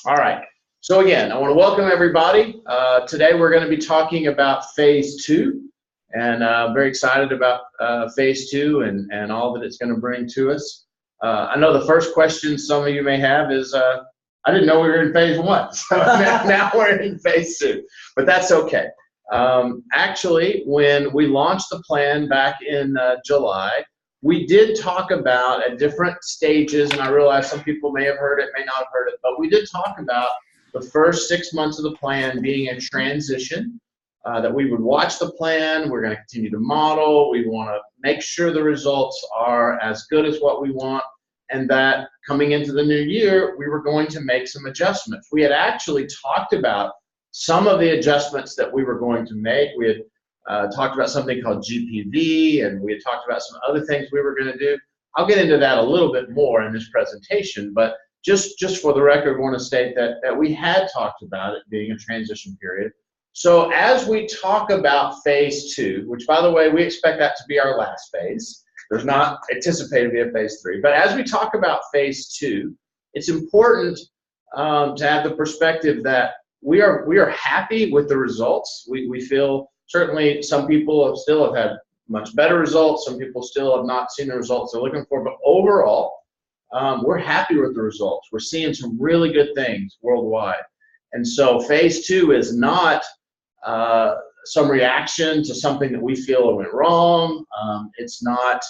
All right. So again, I want to welcome everybody. Today we're going to be talking about phase two, and I'm very excited about phase two and all that it's going to bring to us. I know the first question some of you may have is, I didn't know we were in phase one, so now we're in phase two, but that's okay. Actually, when we launched the plan back in July, we did talk about at different stages, and I realize some people may have heard it, may not have heard it, but we did talk about the first 6 months of the plan being a transition, that we would watch the plan, we're going to continue to model, we want to make sure the results are as good as what we want, and that coming into the new year, we were going to make some adjustments. We had actually talked about some of the adjustments that we were going to make. We had talked about something called GPV, and we had talked about some other things we were going to do. I'll get into that a little bit more in this presentation, but just for the record, I want to state that we had talked about it being a transition period. So as we talk about phase two, which by the way, we expect that to be our last phase. There's not anticipated to be a phase three, but as we talk about phase two, it's important to have the perspective that we are happy with the results. We feel certainly some people still have had much better results. Some people still have not seen the results they're looking for, but overall, we're happy with the results. We're seeing some really good things worldwide. And so phase two is not some reaction to something that we feel went wrong. It's not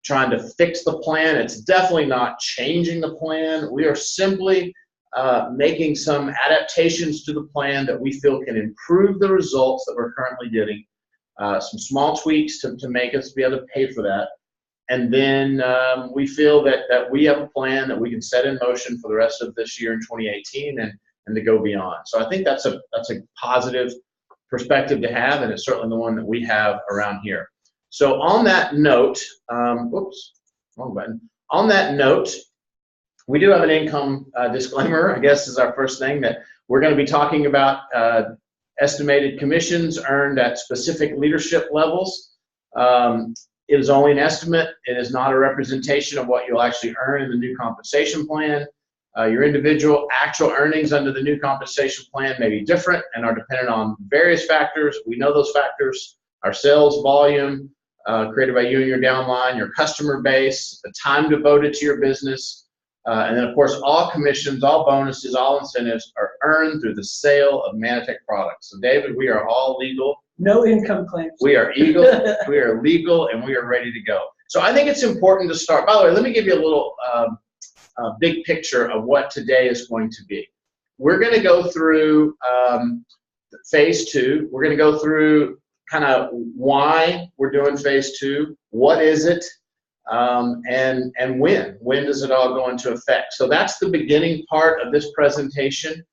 trying to fix the plan. It's definitely not changing the plan. We are simply making some adaptations to the plan that we feel can improve the results that we're currently getting, some small tweaks to make us be able to pay for that. And then we feel that we have a plan that we can set in motion for the rest of this year in 2018 and to go beyond. So I think that's a positive perspective to have, and it's certainly the one that we have around here. So on that note, whoops, wrong button. On that note, we do have an income disclaimer, I guess is our first thing, that we're going to be talking about estimated commissions earned at specific leadership levels. It is only an estimate. It is not a representation of what you'll actually earn in the new compensation plan. Your individual actual earnings under the new compensation plan may be different and are dependent on various factors. We know those factors: our sales volume, created by you and your downline, your customer base, the time devoted to your business, and then, of course, all commissions, all bonuses, all incentives are earned through the sale of Manatech products. So, David, we are all legal. No income claims. We are legal, and we are ready to go. So I think it's important to start. By the way, let me give you a little big picture of what today is going to be. We're going to go through phase two. We're going to go through kind of why we're doing phase two, what is it, and when does it all go into effect. So that's the beginning part of this presentation.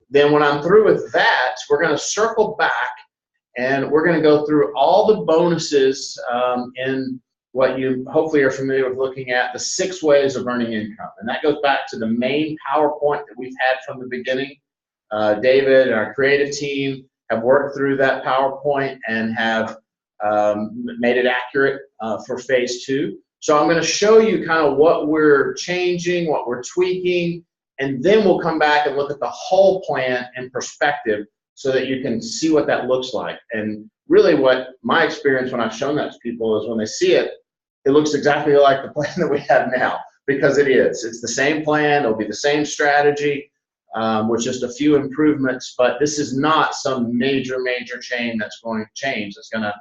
Then when I'm through with that, we're going to circle back and we're going to go through all the bonuses in what you hopefully are familiar with looking at, the 6 ways of earning income. And that goes back to the main PowerPoint that we've had from the beginning. David and our creative team have worked through that PowerPoint and have made it accurate for phase two. So I'm going to show you kind of what we're changing, what we're tweaking, and then we'll come back and look at the whole plan in perspective so that you can see what that looks like. And really what my experience when I've shown that to people is when they see it, it looks exactly like the plan that we have now, because it is. It's the same plan. It'll be the same strategy with just a few improvements, but this is not some major change that's going to change. It's going to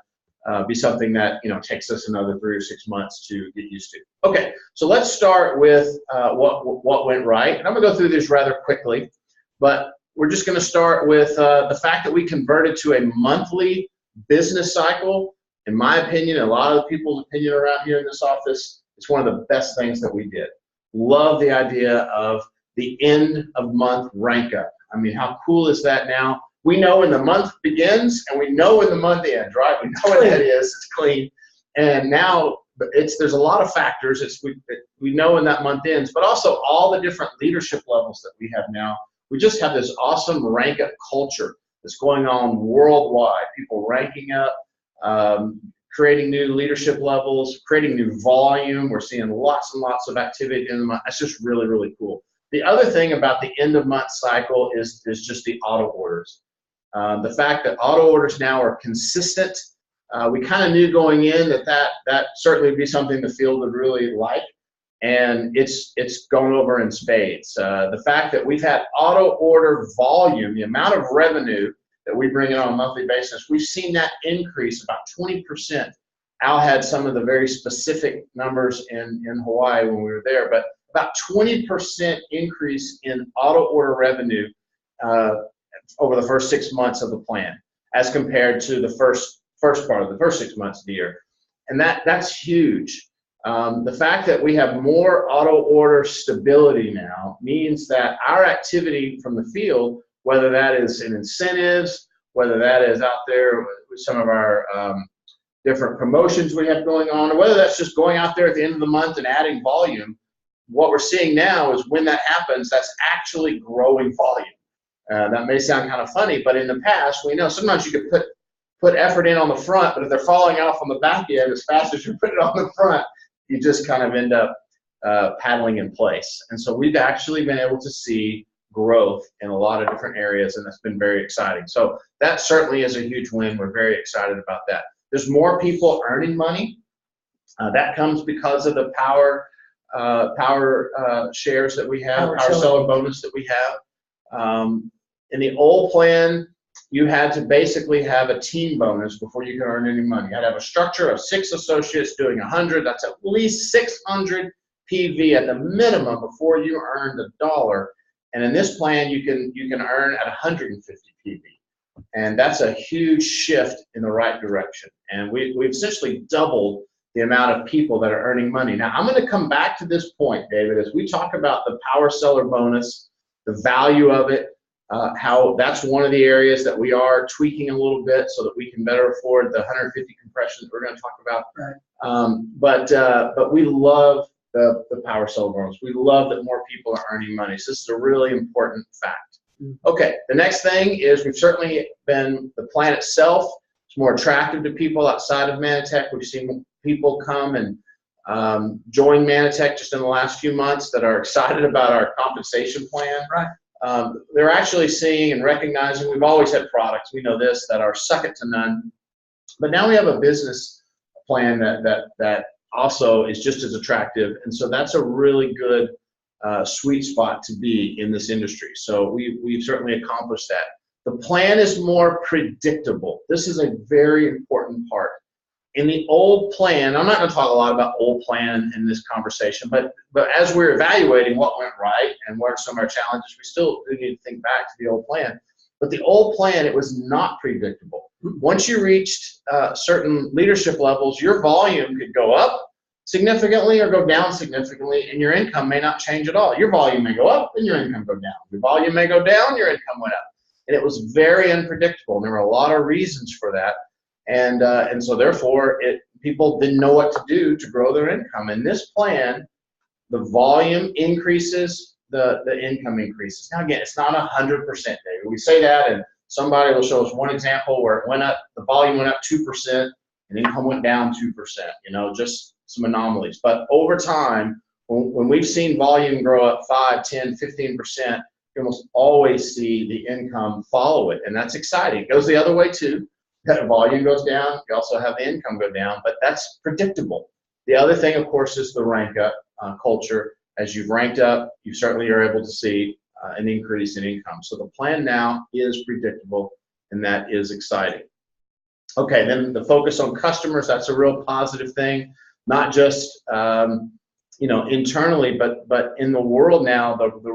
be something that takes us another 3 or 6 months to get used to. Okay, so let's start with what went right. And I'm going to go through this rather quickly, but we're just going to start with the fact that we converted to a monthly business cycle. In my opinion, a lot of people's opinion around here in this office, it's one of the best things that we did. Love the idea of the end of month rank up. I mean, how cool is that now? We know when the month begins and we know when the month ends, right? We know when that is. It's clean. And now there's a lot of factors. We know when that month ends, but also all the different leadership levels that we have now. We just have this awesome rank up culture that's going on worldwide. People ranking up, creating new leadership levels, creating new volume. We're seeing lots and lots of activity in the month. That's just really, really cool. The other thing about the end of month cycle is just the auto orders. The fact that auto orders now are consistent. We kind of knew going in that certainly would be something the field would really like, and it's gone over in spades. The fact that we've had auto order volume, the amount of revenue that we bring in on a monthly basis, we've seen that increase about 20%. Al had some of the very specific numbers in Hawaii when we were there, but about 20% increase in auto order revenue over the first 6 months of the plan, as compared to the first part of the first 6 months of the year. And that's huge. The fact that we have more auto order stability now means that our activity from the field, whether that is in incentives, whether that is out there with some of our different promotions we have going on, or whether that's just going out there at the end of the month and adding volume, what we're seeing now is when that happens, that's actually growing volume. That may sound kind of funny, but in the past, we know sometimes you could put effort in on the front, but if they're falling off on the back end as fast as you put it on the front, you just kind of end up paddling in place. And so we've actually been able to see growth in a lot of different areas, and that's been very exciting. So that certainly is a huge win. We're very excited about that. There's more people earning money. That comes because of the power shares that we have, power seller bonus that we have. In the old plan, you had to basically have a team bonus before you could earn any money. You had to have a structure of 6 associates doing 100. That's at least 600 PV at the minimum before you earned $1. And in this plan, you can earn at 150 PV. And that's a huge shift in the right direction. And we've essentially doubled the amount of people that are earning money. Now, I'm going to come back to this point, David, as we talk about the power seller bonus, the value of it, how that's one of the areas that we are tweaking a little bit so that we can better afford the 150 compressions we're going to talk about. Right. But we love the power seller bonus. We love that more people are earning money. So this is a really important fact. Okay, the next thing is we've certainly been, the plan itself is more attractive to people outside of Manatech. We've seen people come and join Manatech just in the last few months that are excited about our compensation plan. Right. They're actually seeing and recognizing we've always had products, we know this, that are second to none. But now we have a business plan that also is just as attractive. And so that's a really good sweet spot to be in this industry. So we've certainly accomplished that. The plan is more predictable. This is a very important part. In the old plan, I'm not going to talk a lot about old plan in this conversation, but as we're evaluating what went right and what are some of our challenges, we still need to think back to the old plan. But the old plan, it was not predictable. Once you reached certain leadership levels, your volume could go up significantly or go down significantly, and your income may not change at all. Your volume may go up and your income go down. Your volume may go down, your income went up. And it was very unpredictable, and there were a lot of reasons for that. And so therefore, people didn't know what to do to grow their income. In this plan, the volume increases, the income increases. Now again, it's not 100%, David. We say that, and somebody will show us one example where it went up, the volume went up 2% and income went down 2%, you know, just some anomalies. But over time, when we've seen volume grow up 5, 10, 15%, you almost always see the income follow it, and that's exciting. It goes the other way too. That volume goes down, you also have the income go down, but that's predictable. The other thing, of course, is the rank up culture. As you've ranked up, you certainly are able to see an increase in income. So the plan now is predictable, and that is exciting. Okay, then the focus on customers, that's a real positive thing, not just you know, internally, but in the world now, the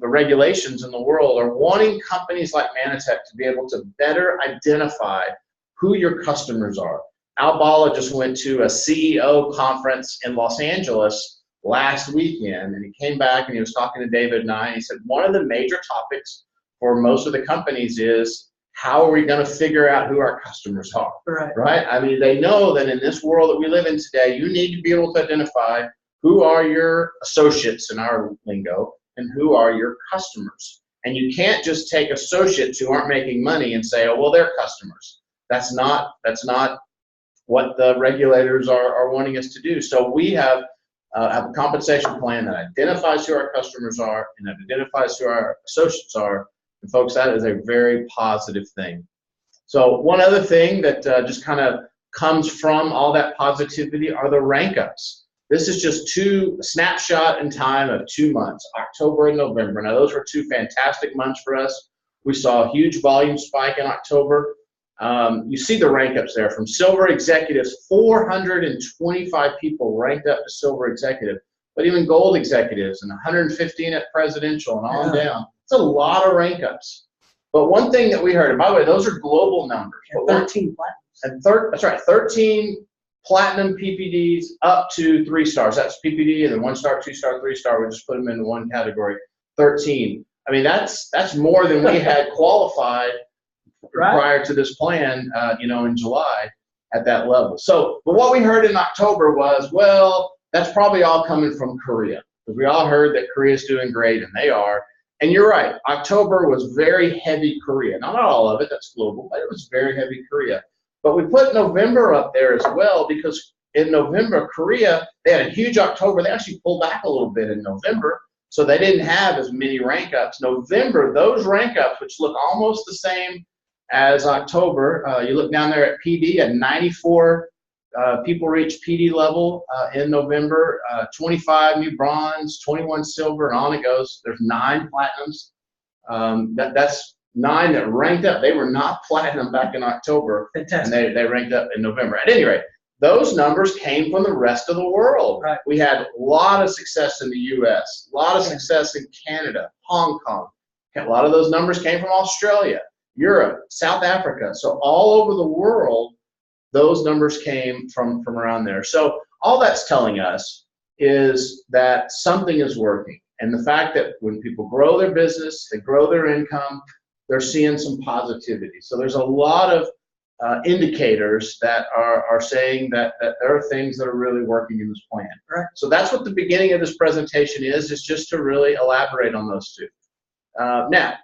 regulations in the world are wanting companies like Manatech to be able to better identify who your customers are. Al Bala just went to a CEO conference in Los Angeles last weekend, and he came back and he was talking to David and I, and he said one of the major topics for most of the companies is how are we going to figure out who our customers are, right? I mean, they know that in this world that we live in today, you need to be able to identify who are your associates in our lingo and who are your customers. And you can't just take associates who aren't making money and say, oh, well, they're customers. That's not what the regulators are wanting us to do. So we have have a compensation plan that identifies who our customers are and that identifies who our associates are. And folks, that is a very positive thing. So one other thing that just kind of comes from all that positivity are the rank ups. This is just a snapshot in time of 2 months, October and November. Now, those were 2 fantastic months for us. We saw a huge volume spike in October. You see the rank ups there from silver executives, 425 people ranked up to silver executive, but even gold executives and 115 at presidential and on down. It's a lot of rank ups. But one thing that we heard, and by the way, those are global numbers. And 13 platinums. And that's right, 13 platinum PPDs up to 3 stars. That's PPD and then 1 star, 2 star, 3 star. We just put them into one category. 13. I mean, that's more than we had qualified prior to this plan, in July at that level. So, but what we heard in October was, well, that's probably all coming from Korea, because we all heard that Korea's doing great, and they are. And you're right, October was very heavy Korea. Not all of it, that's global, but it was very heavy Korea. But we put November up there as well, because in November, Korea, they had a huge October. They actually pulled back a little bit in November, so they didn't have as many rank ups. November, those rank ups, which look almost the same as October, you look down there at PD, at 94 people reached PD level in November, 25 new bronze, 21 silver, and on it goes. There's 9 platinums. That's 9 that ranked up. They were not platinum back in October, Fantastic. and they ranked up in November. At any rate, those numbers came from the rest of the world. Right. We had a lot of success in the U.S., a lot of success in Canada, Hong Kong. A lot of those numbers came from Australia, Europe, South Africa. So all over the world, those numbers came from around there. So all that's telling us is that something is working. And the fact that when people grow their business, they grow their income, they're seeing some positivity. So there's a lot of indicators that are saying that there are things that are really working in this plan. Right. So that's what the beginning of this presentation is just to really elaborate on those 2. Now,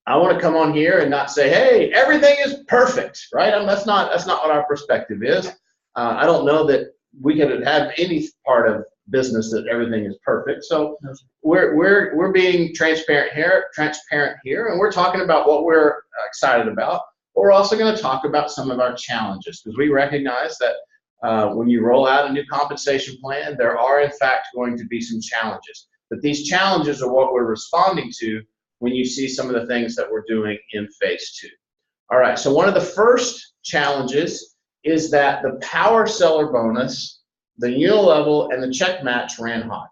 I want to come on here and not say, hey, everything is perfect, right? That's not what our perspective is. I don't know that we could have any part of business that everything is perfect. So we're being transparent here, and we're talking about what we're excited about. But we're also going to talk about some of our challenges, because we recognize that when you roll out a new compensation plan, there are in fact going to be some challenges. But these challenges are what we're responding to when you see some of the things that we're doing in phase 2. All right, so one of the first challenges is that the power seller bonus, the unilevel, and the check match ran hot.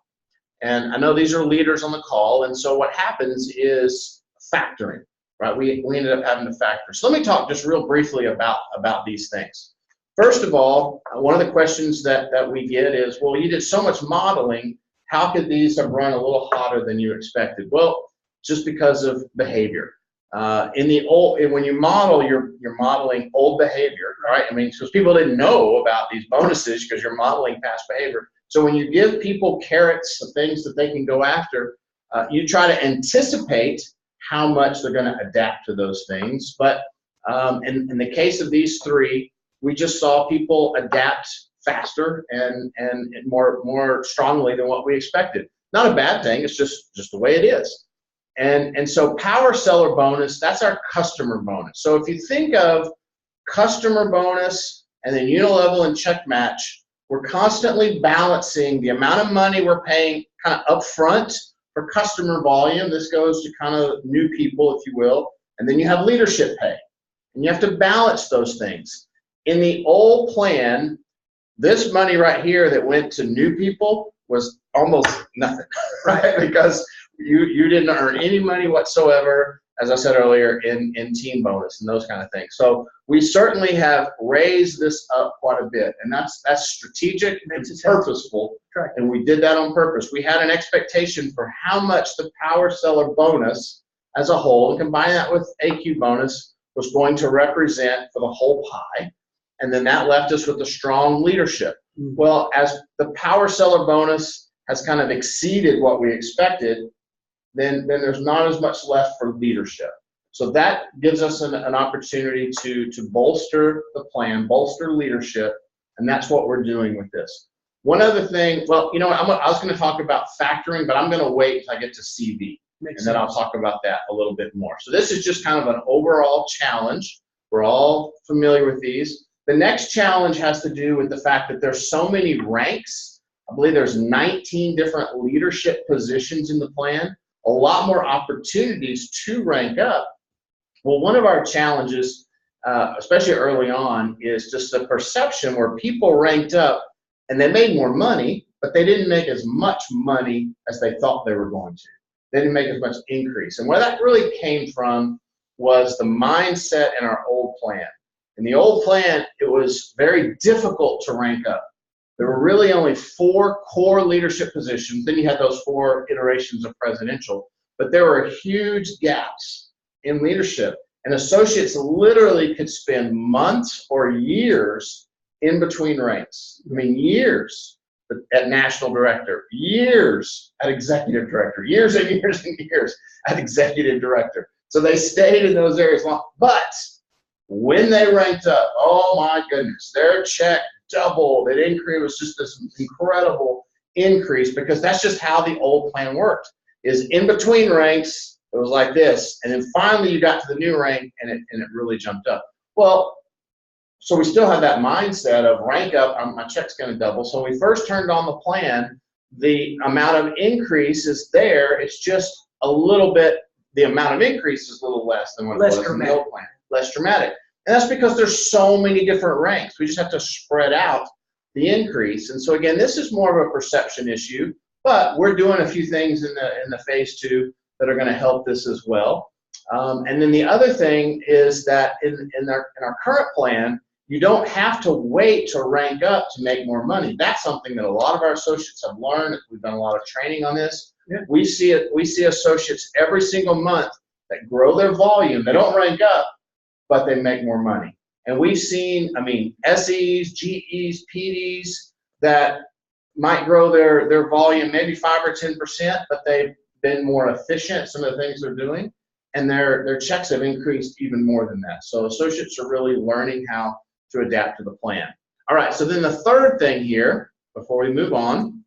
And I know these are leaders on the call, and so what happens is factoring, right? We ended up having to factor. So let me talk just real briefly about these things. First of all, one of the questions that we get is, well, you did so much modeling, how could these have run a little hotter than you expected? Well, just because of behavior. When you model, you're modeling old behavior, right? I mean, because people didn't know about these bonuses because you're modeling past behavior. So when you give people carrots of things that they can go after, you try to anticipate how much they're going to adapt to those things. But in the case of these 3, we just saw people adapt faster and more strongly than what we expected. Not a bad thing. It's just the way it is. And so power seller bonus, that's our customer bonus. So if you think of customer bonus and then unilevel and check match, we're constantly balancing the amount of money we're paying kind of upfront for customer volume. This goes to kind of new people, if you will. And then you have leadership pay. And you have to balance those things. In the old plan, this money right here that went to new people was almost nothing, right? Because you didn't earn any money whatsoever, as I said earlier, in team bonus and those kind of things. So we certainly have raised this up quite a bit, and that's strategic and purposeful, and we did that on purpose. We had an expectation for how much the power seller bonus as a whole, and combine that with AQ bonus, was going to represent for the whole pie, and then that left us with a strong leadership. Well, as the power seller bonus has kind of exceeded what we expected, then there's not as much left for leadership. So that gives us an opportunity to bolster the plan, bolster leadership, and that's what we're doing with this. One other thing, well, you know what, I was going to talk about factoring, but I'm going to wait until I get to CV. And then I'll talk about that a little bit more. So this is just kind of an overall challenge. We're all familiar with these. The next challenge has to do with the fact that there's so many ranks. I believe there's 19 different leadership positions in the plan, a lot more opportunities to rank up. Well, one of our challenges, especially early on, is just the perception where people ranked up and they made more money, but they didn't make as much money as they thought they were going to. They didn't make as much increase. And where that really came from was the mindset in our old plan. In the old plan, it was very difficult to rank up. There were really only 4 core leadership positions. Then you had those 4 iterations of presidential. But there were huge gaps in leadership. And associates literally could spend months or years in between ranks. I mean, years at national director, years at executive director, years and years and years at executive director. So they stayed in those areas long. But when they ranked up, oh my goodness, their check doubled. It increased. It was just this incredible increase, because that's just how the old plan worked. Is in between ranks, it was like this, and then finally you got to the new rank, and it really jumped up. Well, so we still have that mindset of rank up, my check's going to double. So when we first turned on the plan, the amount of increase is there. It's just a little bit, the amount of increase is a little less than what it was in the old plan. Less dramatic. And that's because there's so many different ranks. We just have to spread out the increase. And so again, this is more of a perception issue, but we're doing a few things in the phase 2 that are going to help this as well. And then the other thing is that in our current plan, you don't have to wait to rank up to make more money. That's something that a lot of our associates have learned. We've done a lot of training on this. Yeah. We see associates every single month that grow their volume. They don't rank up, but they make more money. And we've seen, I mean, SEs, GEs, PDs that might grow their volume maybe 5 or 10%, but they've been more efficient at some of the things they're doing, and their checks have increased even more than that. So associates are really learning how to adapt to the plan. All right, so then the third thing here, before we move on,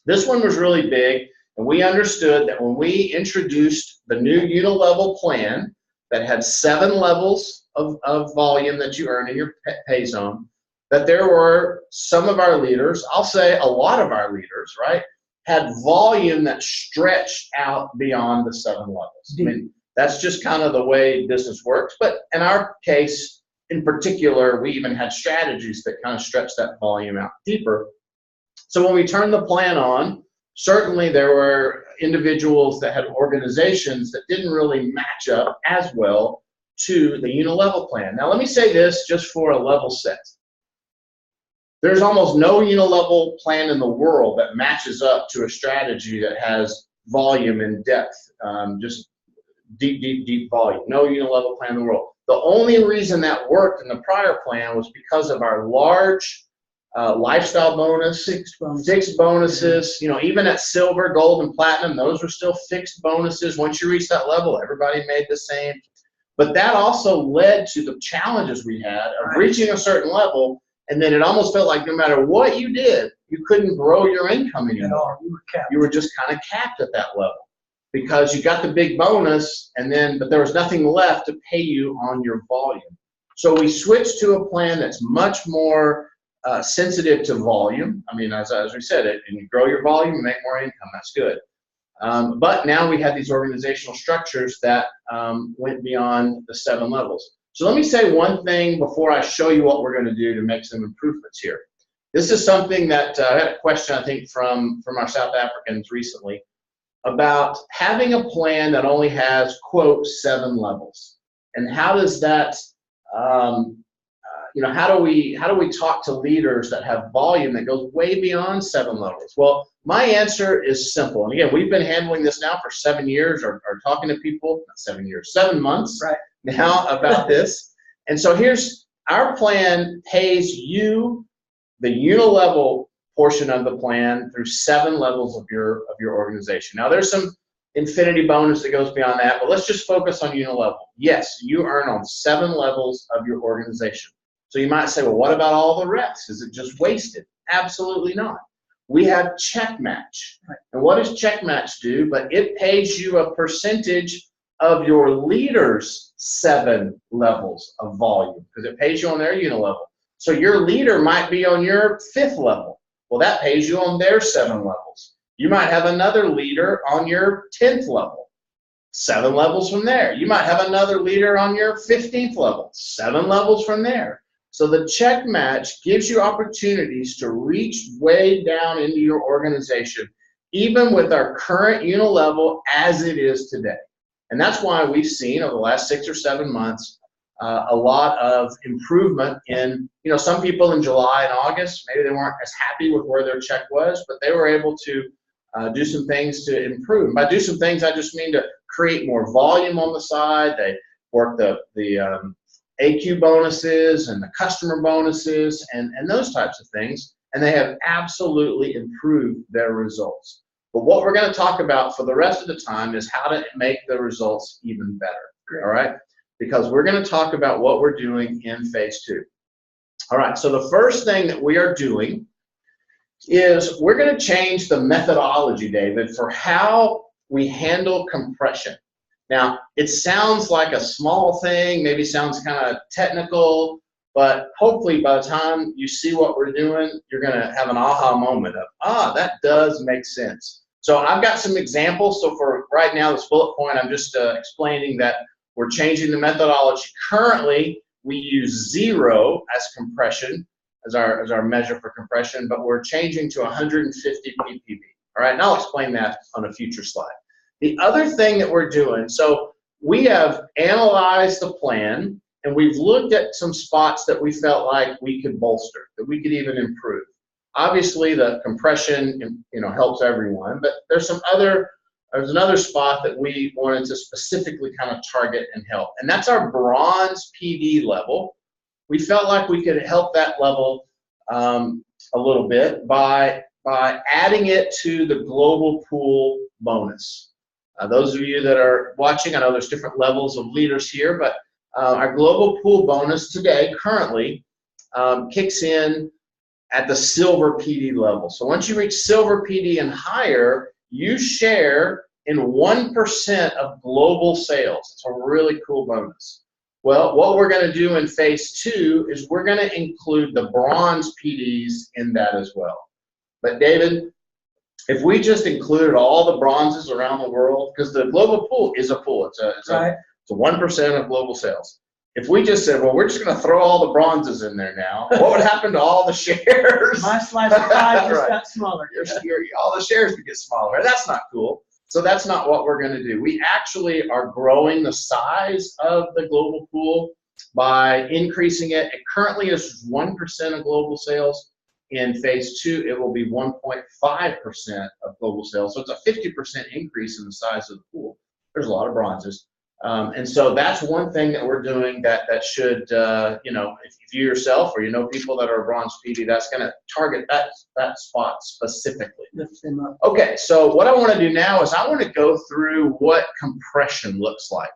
this one was really big, and we understood that when we introduced the new unilevel plan that had 7 levels of volume that you earn in your pay zone, that there were some of our leaders, I'll say a lot of our leaders, right, had volume that stretched out beyond the 7 levels. I mean, that's just kind of the way business works. But in our case, in particular, we even had strategies that kind of stretch that volume out deeper. So when we turned the plan on, certainly there were individuals that had organizations that didn't really match up as well to the unilevel plan. Now let me say this just for a level set. There's almost no unilevel plan in the world that matches up to a strategy that has volume and depth, just deep volume. No unilevel plan in the world. The only reason that worked in the prior plan was because of our large lifestyle bonus, fixed bonuses. You know, even at silver, gold, and platinum, those were still fixed bonuses. Once you reach that level, everybody made the same. But that also led to the challenges we had of reaching a certain level, and then it almost felt like no matter what you did, you couldn't grow your income anymore. You were just kind of capped at that level because you got the big bonus, but there was nothing left to pay you on your volume. So we switched to a plan that's much more sensitive to volume. I mean, as we said, and you grow your volume, you make more income. That's good. But now we had these organizational structures that went beyond the 7 levels. So let me say one thing before I show you what we're going to do to make some improvements here. This is something that I had a question, I think, from our South Africans recently about having a plan that only has, quote, 7 levels. And how does that, how do we talk to leaders that have volume that goes way beyond 7 levels? Well, my answer is simple. And again, we've been handling this now for 7 years, or talking to people, not 7 years, 7 months now about this. And so here's our plan: pays you the unilevel portion of the plan through 7 levels of your organization. Now there's some infinity bonus that goes beyond that, but let's just focus on unilevel. Yes, you earn on 7 levels of your organization. So you might say, well, what about all the rest? Is it just wasted? Absolutely not. we have check match. And what does check match do? But it pays you a percentage of your leader's 7 levels of volume, because it pays you on their unit level. So your leader might be on your 5th level. Well, that pays you on their 7 levels. You might have another leader on your 10th level, 7 levels from there. You might have another leader on your 15th level, 7 levels from there. So the check match gives you opportunities to reach way down into your organization, even with our current unit level as it is today. And that's why we've seen over the last 6 or 7 months a lot of improvement in, some people in July and August, maybe they weren't as happy with where their check was, but they were able to do some things to improve. By do some things, I just mean to create more volume on the side. They work the AQ bonuses and the customer bonuses and those types of things, and they have absolutely improved their results. But what we're going to talk about for the rest of the time is how to make the results even better, all right? Because we're going to talk about what we're doing in phase 2. All right, so the first thing that we are doing is we're going to change the methodology, David, for how we handle compression. Now, it sounds like a small thing, maybe sounds kind of technical, but hopefully by the time you see what we're doing, you're going to have an aha moment of, that does make sense. So I've got some examples. So for right now, this bullet point, I'm just explaining that we're changing the methodology. Currently, we use 0 as compression, as our measure for compression, but we're changing to 150 ppb. All right, and I'll explain that on a future slide. The other thing that we're doing, so we have analyzed the plan and we've looked at some spots that we felt like we could bolster, that we could even improve. Obviously, the compression, helps everyone, but there's another spot that we wanted to specifically kind of target and help, and that's our bronze PD level. We felt like we could help that level a little bit by adding it to the global pool bonus. Those of you that are watching, I know there's different levels of leaders here, but our global pool bonus today currently kicks in at the silver PD level. So once you reach silver PD and higher, you share in 1% of global sales. It's a really cool bonus. Well, what we're going to do in phase 2 is we're going to include the bronze PDs in that as well. But David, if we just included all the bronzes around the world, because the global pool is a pool, it's a 1% of global sales. If we just said, well, we're just going to throw all the bronzes in there now, what would happen to all the shares? My slice of pie just got smaller. All the shares would get smaller. That's not cool. So that's not what we're going to do. We actually are growing the size of the global pool by increasing it. It currently is 1% of global sales. In phase 2, it will be 1.5% of global sales. So it's a 50% increase in the size of the pool. There's a lot of bronzes. And so that's one thing that we're doing that should, if you yourself or people that are a bronze PD, that's going to target that spot specifically. Lift them up. Okay, so what I want to do now is I want to go through what compression looks like.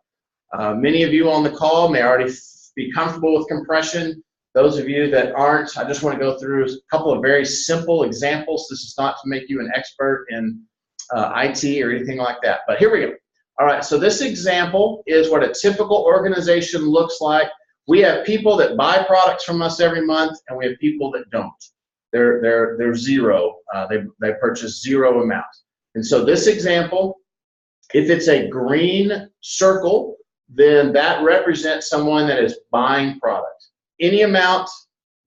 Many of you on the call may already be comfortable with compression. Those of you that aren't, I just want to go through a couple of very simple examples. This is not to make you an expert in IT or anything like that, but here we go. All right, so this example is what a typical organization looks like. We have people that buy products from us every month, and we have people that don't. They're zero. They purchase 0 amount. And so this example, if it's a green circle, then that represents someone that is buying product. Any amount,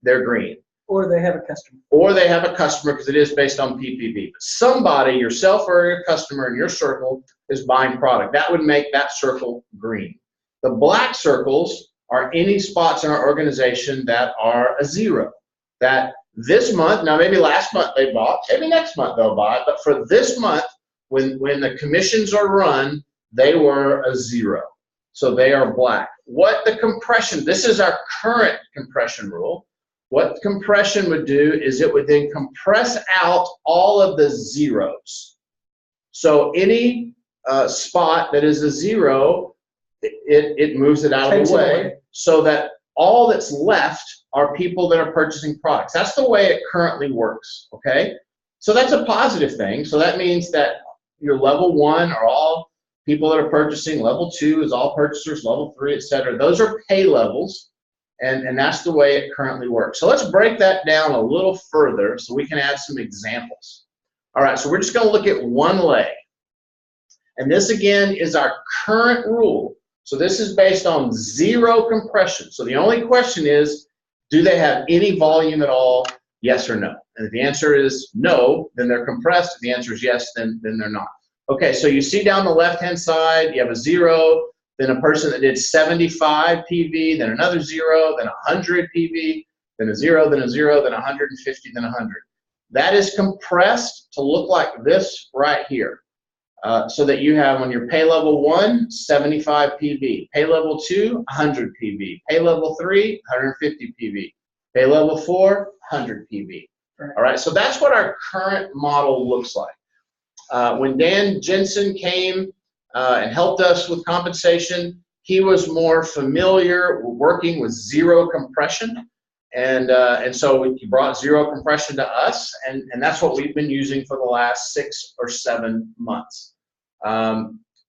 they're green. Or they have a customer. Or they have a customer, because it is based on PPV. But somebody, yourself or your customer in your circle, is buying product. That would make that circle green. The black circles are any spots in our organization that are a 0. That this month, now maybe last month they bought, maybe next month they'll buy, but for this month, when the commissions are run, they were a 0. So they are black. What the compression, this is our current compression rule. What compression would do is it would then compress out all of the zeros. So any spot that is a 0, it moves it out of the way so that all that's left are people that are purchasing products. That's the way it currently works, okay? So that's a positive thing. So that means that your level 1 are all people that are purchasing. Level 2 is all purchasers. Level 3, etc. Those are pay levels, and that's the way it currently works. So let's break that down a little further so we can add some examples. All right, so we're just going to look at one leg. And this, again, is our current rule. So this is based on 0 compression. So the only question is, do they have any volume at all, yes or no? And if the answer is no, then they're compressed. If the answer is yes, then they're not. Okay, so you see down the left-hand side, you have a 0, then a person that did 75 PV, then another 0, then 100 PV, then a 0, then a 0, then 150, then 100. That is compressed to look like this right here. So that you have on your pay level 1, 75 PV, pay level 2, 100 PV, pay level 3, 150 PV, pay level 4, 100 PV. Right. All right, so that's what our current model looks like. When Dan Jensen came and helped us with compensation, he was more familiar working with 0 compression. And so he brought 0 compression to us, and that's what we've been using for the last 6 or 7 months.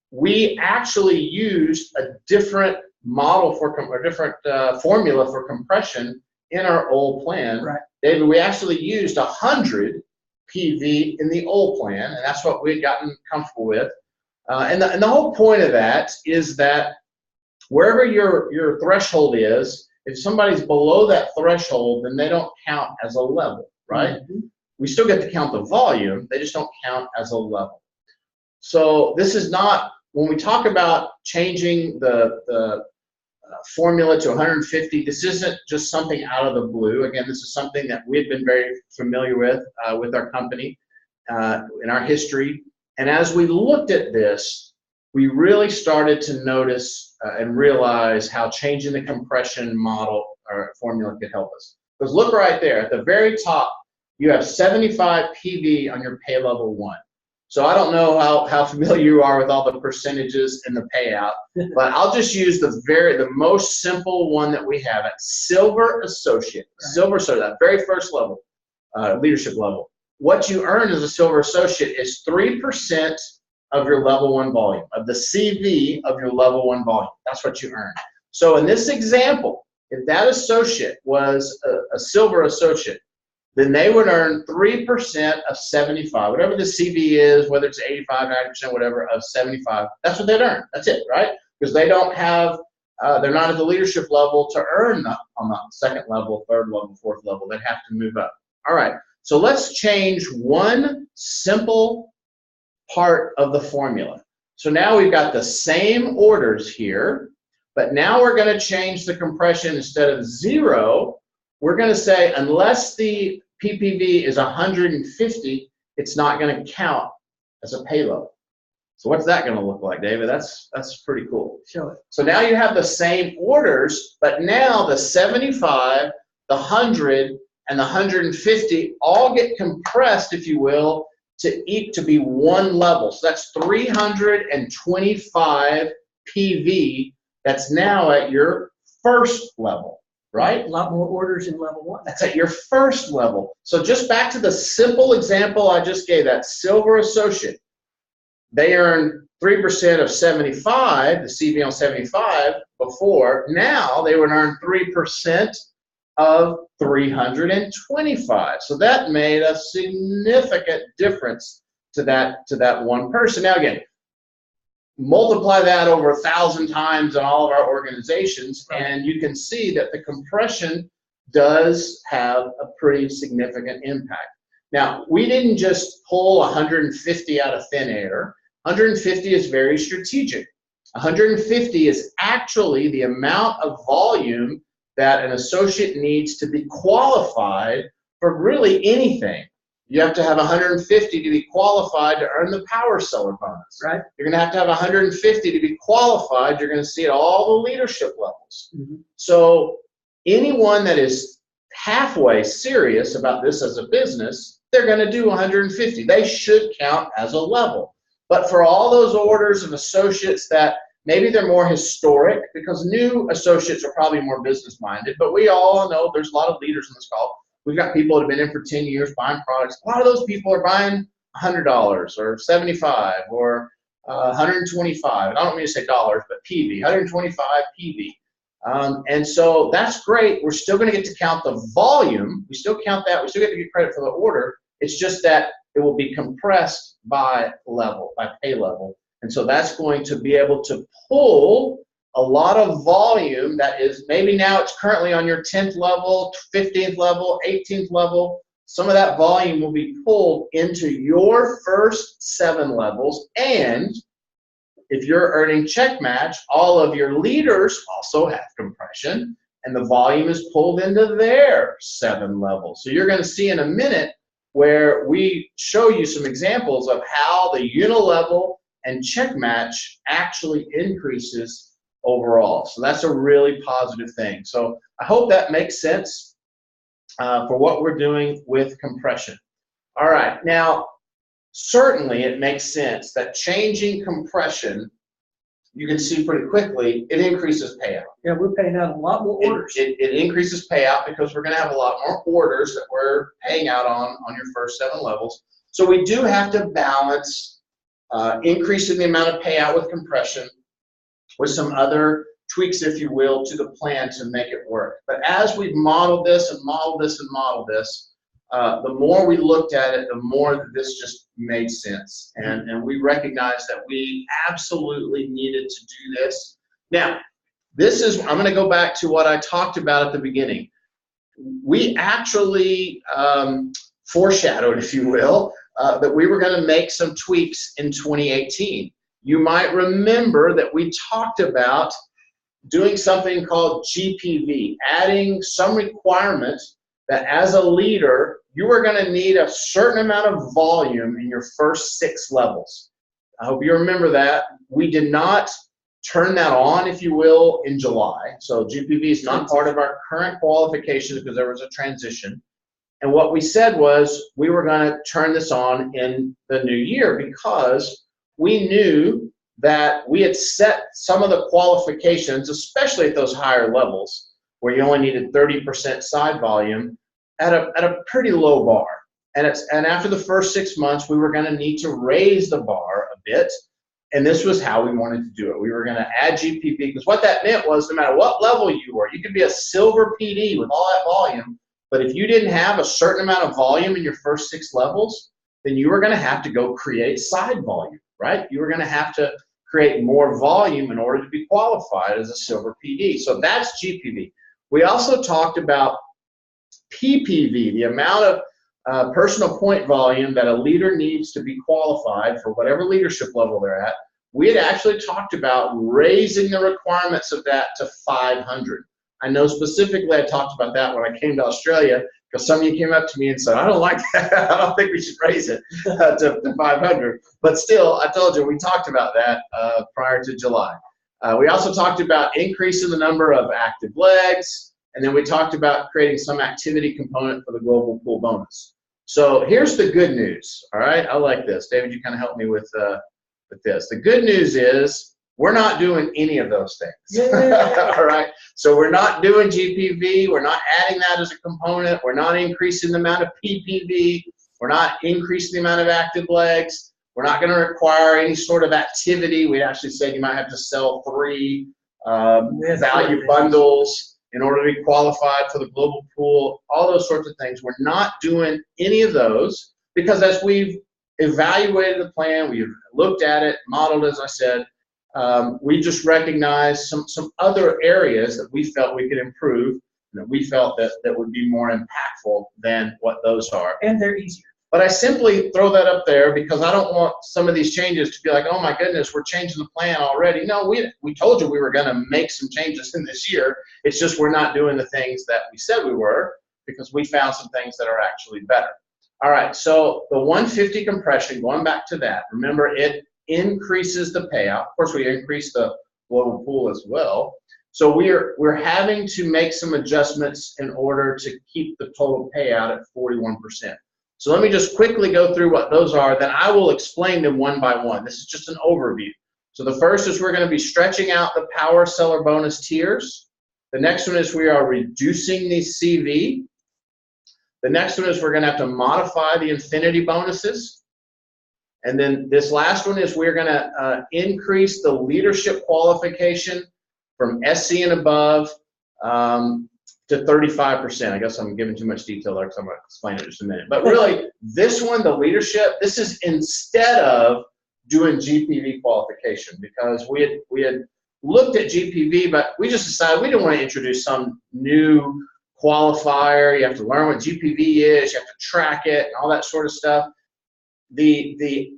We actually used a different model for different formula for compression in our old plan. Right. David, we actually used 100 PV in the old plan, and that's what we had gotten comfortable with. And the whole point of that is that wherever your threshold is, if somebody's below that threshold, then they don't count as a level, right? Mm-hmm. We still get to count the volume, they just don't count as a level. So this is not, when we talk about changing the formula to 150, this isn't just something out of the blue. Again, this is something that we've been very familiar with our company in our history. And as we looked at this, we really started to notice and realize how changing the compression model or formula could help us. Because look right there, at the very top, you have 75 PV on your pay level 1. So I don't know how familiar you are with all the percentages and the payout, but I'll just use the most simple one that we have at Silver Associate. Right. Silver Associate, that very first level, leadership level. What you earn as a Silver Associate is 3% of your level 1 volume, of the CV of your level 1 volume. That's what you earn. So in this example, if that associate was a Silver Associate, then they would earn 3% of 75, whatever the CV is, whether it's 85, 90%, whatever, of 75. That's what they'd earn. That's it, right? Because they don't have, they're not at the leadership level to earn on the second level, third level, fourth level. They'd have to move up. All right, so let's change one simple part of the formula. So now we've got the same orders here, but now we're going to change the compression. Instead of 0, we're going to say unless the PPV is 150, it's not going to count as a pay level. So what's that going to look like, David? That's pretty cool. Show it. So now you have the same orders, but now the 75, the 100, and the 150 all get compressed, if you will, to be one level. So that's 325 PV. That's now at your first level. Right? A lot more orders in level 1. That's at your first level. So just back to the simple example I just gave, that Silver Associate. They earned 3% of 75, the CV on 75 before. Now they would earn 3% of 325. So that made a significant difference to that one person. Now again, multiply that over 1,000 times in all of our organizations, and you can see that the compression does have a pretty significant impact. Now, we didn't just pull 150 out of thin air. 150 is very strategic. 150 is actually the amount of volume that an associate needs to be qualified for really anything. You have to have 150 to be qualified to earn the power seller bonus. Right. You're going to have 150 to be qualified. You're going to see at all the leadership levels. Mm-hmm. So anyone that is halfway serious about this as a business, they're going to do 150. They should count as a level. But for all those orders of associates that maybe they're more historic, because new associates are probably more business-minded, but we all know there's a lot of leaders in this call. we've got people that have been in for 10 years buying products. A lot of those people are buying $100 or $75 or 125. And I don't mean to say dollars, but PV, 125 PV. And so that's great. We're still going to get to count the volume. We still count that. We still get to get credit for the order. It's just that it will be compressed by level, by pay level. And so that's going to be able to pull a lot of volume that is maybe now it's currently on your 10th level, 15th level, 18th level. Some of that volume will be pulled into your first 7 levels. And if you're earning check match, all of your leaders also have compression, and the volume is pulled into their 7 levels. So you're going to see in a minute where we show you some examples of how the unilevel and check match actually increases overall. So that's a really positive thing. So I hope that makes sense for what we're doing with compression. All right, now certainly it makes sense that changing compression, you can see pretty quickly, it increases payout. Yeah, we're paying out a lot more orders. It increases payout because we're going to have a lot more orders that we're paying out on your first 7 levels. So we do have to balance increasing the amount of payout with compression with some other tweaks, if you will, to the plan to make it work. But as we've modeled this and modeled this and modeled this, the more we looked at it, the more that this just made sense. And we recognized that we absolutely needed to do this. Now, I'm going to go back to what I talked about at the beginning. We actually foreshadowed, if you will, that we were going to make some tweaks in 2018. You might remember that we talked about doing something called GPV, adding some requirement that as a leader, you are going to need a certain amount of volume in your first 6 levels. I hope you remember that. We did not turn that on, if you will, in July. So GPV is not part of our current qualifications because there was a transition. And what we said was we were going to turn this on in the new year because we knew that we had set some of the qualifications, especially at those higher levels, where you only needed 30% side volume, at a pretty low bar. And after the first 6 months, we were going to need to raise the bar a bit. And this was how we wanted to do it. We were going to add GPV because what that meant was no matter what level you were, you could be a silver PD with all that volume. But if you didn't have a certain amount of volume in your first 6 levels, then you were going to have to go create side volume, right? You were going to have to create more volume in order to be qualified as a silver PD. So that's GPV. We also talked about PPV, the amount of personal point volume that a leader needs to be qualified for whatever leadership level they're at. We had actually talked about raising the requirements of that to 500. I know specifically I talked about that when I came to Australia because some of you came up to me and said, I don't like that. I don't think we should raise it to 500. But still, I told you, we talked about that prior to July. We also talked about increasing the number of active legs, and then we talked about creating some activity component for the global pool bonus. So here's the good news, all right? I like this. David, you kind of helped me with this. The good news is we're not doing any of those things. Yeah. All right. So we're not doing GPV. We're not adding that as a component. We're not increasing the amount of PPV. We're not increasing the amount of active legs. We're not going to require any sort of activity. We actually said you might have to sell 3 value bundles in order to be qualified for the global pool, all those sorts of things. We're not doing any of those because as we've evaluated the plan, we've looked at it, modeled, as I said, we just recognized some other areas that we felt we could improve, that we felt that would be more impactful than what those are. And they're easier. But I simply throw that up there because I don't want some of these changes to be like, oh my goodness, we're changing the plan already. No, we told you we were going to make some changes in this year. It's just we're not doing the things that we said we were because we found some things that are actually better. All right, so the 150 compression, going back to that, remember it increases the payout. Of course, we increase the global pool as well. So we're having to make some adjustments in order to keep the total payout at 41%. So let me just quickly go through what those are, then I will explain them one by one. This is just an overview. So the first is we're going to be stretching out the power seller bonus tiers. The next one is we are reducing the CV. The next one is we're going to have to modify the infinity bonuses. And then this last one is we're going to increase the leadership qualification from SC and above to 35%. I guess I'm giving too much detail there because I'm going to explain it in just a minute. But really, this one, the leadership, this is instead of doing GPV qualification, because we had looked at GPV, but we just decided we didn't want to introduce some new qualifier. You have to learn what GPV is, you have to track it, and all that sort of stuff. The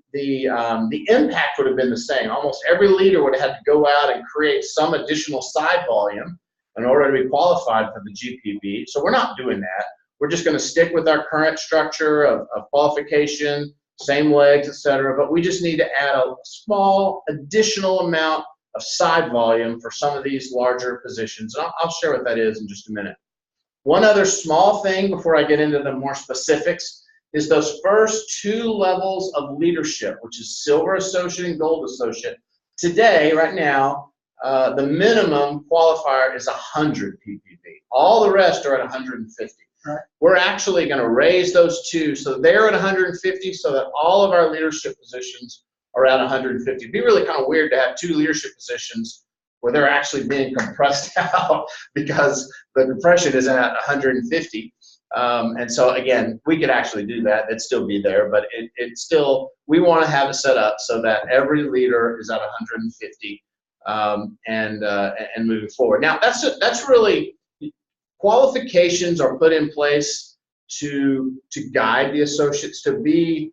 impact would have been the same. Almost every leader would have had to go out and create some additional side volume in order to be qualified for the GPV. So we're not doing that. We're just going to stick with our current structure of qualification, same legs, etc. But we just need to add a small additional amount of side volume for some of these larger positions. And I'll share what that is in just a minute. One other small thing before I get into the more specifics is those first two levels of leadership, which is Silver Associate and Gold Associate. Today, right now, the minimum qualifier is 100 ppb. All the rest are at 150. Right. We're actually going to raise those two, so they're at 150, so that all of our leadership positions are at 150. It'd be really kind of weird to have two leadership positions where they're actually being compressed out because the compression is at 150. And so again, we could actually do that. It'd still be there, but it's still, we want to have it set up so that every leader is at 150 and moving forward. Now that's really, qualifications are put in place to guide the associates, to be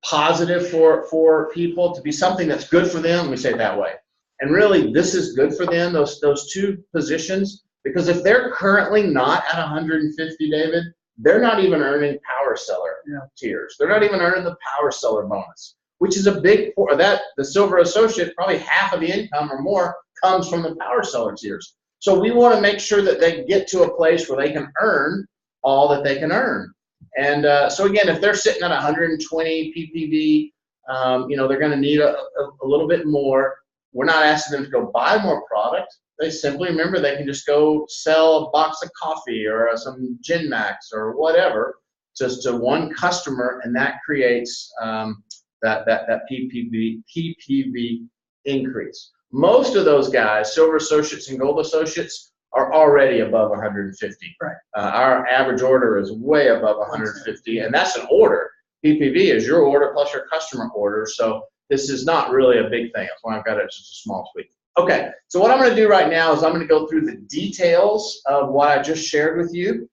positive for people, to be something that's good for them. Let me say it that way. And really, this is good for them, those two positions, because if they're currently not at 150, David, they're not even earning power seller tiers. They're not even earning the power seller bonus, which is a big part of that. The Silver Associate, probably half of the income or more comes from the power seller tiers. So we want to make sure that they get to a place where they can earn all that they can earn. And so again, if they're sitting at 120 ppb, you know, they're going to need a little bit more. We're not asking them to go buy more product. They simply, remember, they can just go sell a box of coffee or some Gin Max or whatever just to one customer, and that creates that PPV increase. Most of those guys, Silver Associates and Gold Associates, are already above 150. Right. Our average order is way above 150, and that's an order. PPV is your order plus your customer order, so this is not really a big thing. That's why I've got it just a small tweak. Okay, so what I'm going to do right now is I'm going to go through the details of what I just shared with you,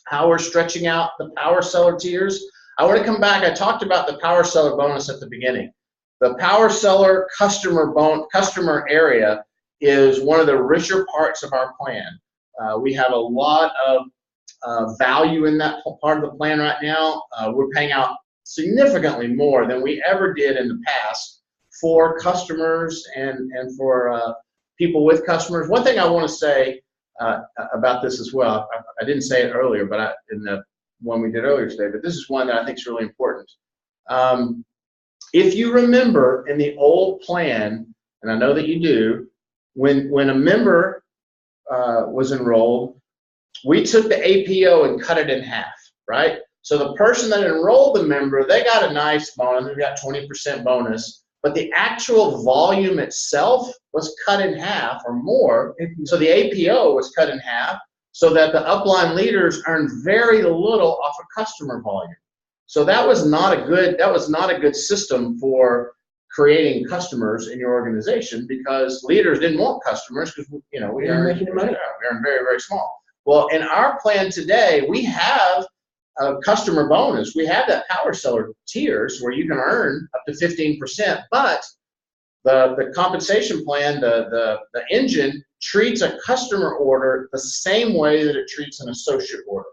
how we're stretching out the power seller tiers. I want to come back. I talked about the power seller bonus at the beginning. The power seller customer area is one of the richer parts of our plan. We have a lot of value in that part of the plan right now. We're paying out significantly more than we ever did in the past for customers and for people with customers. One thing I want to say about this as well, I didn't say it earlier, but in the one we did earlier today, but this is one that I think is really important. If you remember in the old plan, and I know that you do, when a member was enrolled, we took the APO and cut it in half, right? So the person that enrolled the member, they got a nice bonus, they got 20% bonus, but the actual volume itself was cut in half or more. So the APO was cut in half so that the upline leaders earned very little off of customer volume. So that was not a good system for creating customers in your organization, because leaders didn't want customers because we earn making money. We earn very, very small. Well, in our plan today, we have a customer bonus. We have that power seller tiers where you can earn up to 15%, but the compensation plan, the engine treats a customer order the same way that it treats an associate order.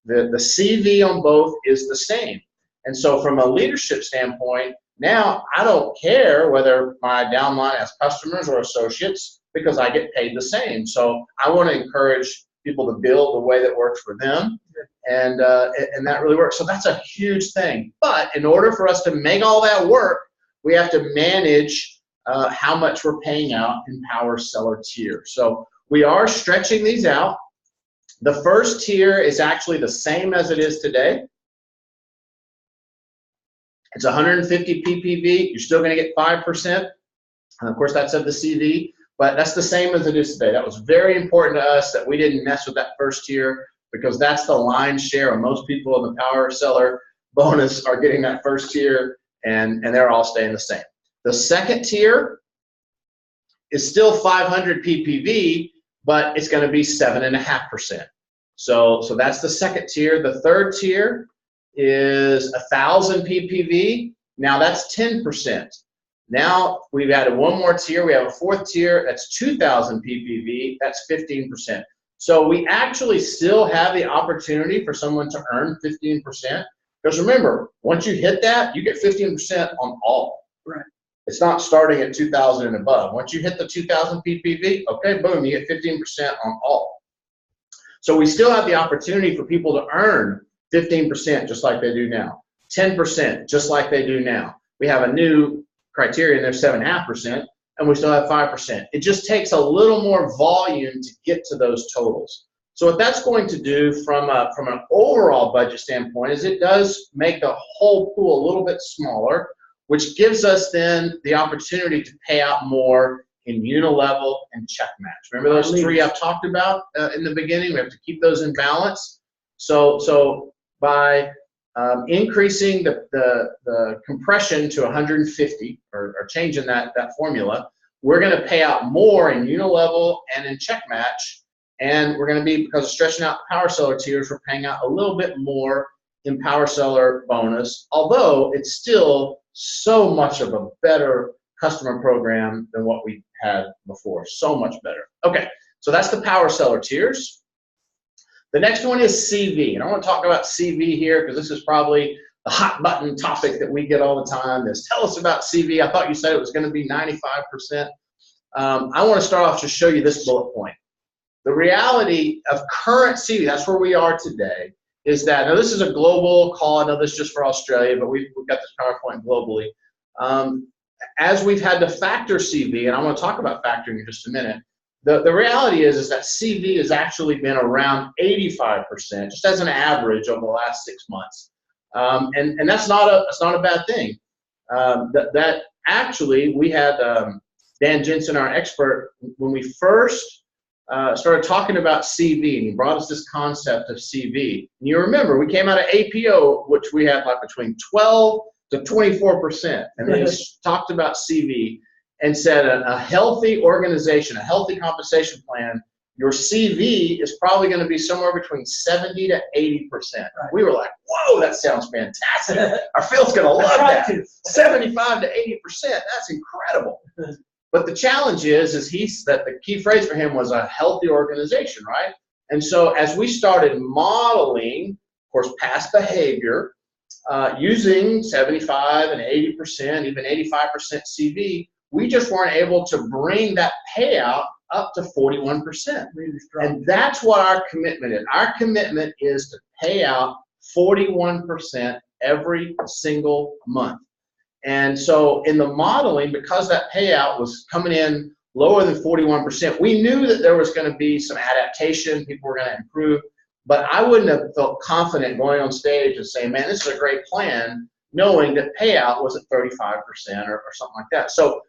The CV on both is the same. And so from a leadership standpoint, now I don't care whether my downline has customers or associates, because I get paid the same. So I want to encourage people to build a way that works for them, and that really works. So that's a huge thing. But in order for us to make all that work, we have to manage how much we're paying out in power seller tiers. So we are stretching these out. The first tier is actually the same as it is today. It's 150 ppv. You're still going to get 5%. And of course, that's of the CV, but that's the same as it is today. That was very important to us that we didn't mess with that first tier, because that's the lion's share of most people in the power seller bonus are getting that first tier, and they're all staying the same. The second tier is still 500 ppv, but it's going to be 7.5%. So that's the second tier. The third tier is 1,000 ppv. Now that's 10%. Now we've added one more tier. We have a fourth tier. That's 2,000 ppv. That's 15%. So we actually still have the opportunity for someone to earn 15%. Because remember, once you hit that, you get 15% on all. Right. It's not starting at 2,000 and above. Once you hit the 2,000 ppv, okay, boom, you get 15% on all. So we still have the opportunity for people to earn 15% just like they do now, 10% just like they do now. We have a new criteria, and there's 7.5%, and we still have 5%. It just takes a little more volume to get to those totals. So what that's going to do from an overall budget standpoint is it does make the whole pool a little bit smaller, which gives us then the opportunity to pay out more in unilevel and check match. Remember those three I've talked about in the beginning? We have to keep those in balance. So by increasing the compression to 150, or changing that formula, we're going to pay out more in unilevel and in check match, and we're going to be, because of stretching out the power seller tiers, we're paying out a little bit more in power seller bonus, although it's still so much of a better customer program than what we had before. So much better. Okay, so that's the power seller tiers. The next one is CV, and I want to talk about CV here because this is probably the hot button topic that we get all the time. Is tell us about CV. I thought you said it was going to be 95%. I want to start off to show you this bullet point. The reality of current CV, that's where we are today, is that, now this is a global call. I know this is just for Australia, but we've got this PowerPoint globally. As we've had to factor CV, and I want to talk about factoring in just a minute, the reality is that CV has actually been around 85%, just as an average over the last 6 months. And that's not a bad thing. That actually, we had Dan Jensen, our expert, when we first started talking about CV, and he brought us this concept of CV. And you remember, we came out of APO, which we had like between 12 to 24%. And then he talked about CV and said a healthy organization, a healthy compensation plan, your CV is probably going to be somewhere between 70 to 80%. Right. We were like, whoa, that sounds fantastic. Our field's going to love that. 75 to 80%, that's incredible. But the challenge is that the key phrase for him was a healthy organization, right? And so as we started modeling, of course, past behavior, using 75 and 80%, even 85% CV, we just weren't able to bring that payout up to 41%. And that's what our commitment is. Our commitment is to pay out 41% every single month. And so in the modeling, because that payout was coming in lower than 41%, we knew that there was going to be some adaptation, people were going to improve, but I wouldn't have felt confident going on stage and saying, man, this is a great plan, knowing that payout was at 35% or something like that. So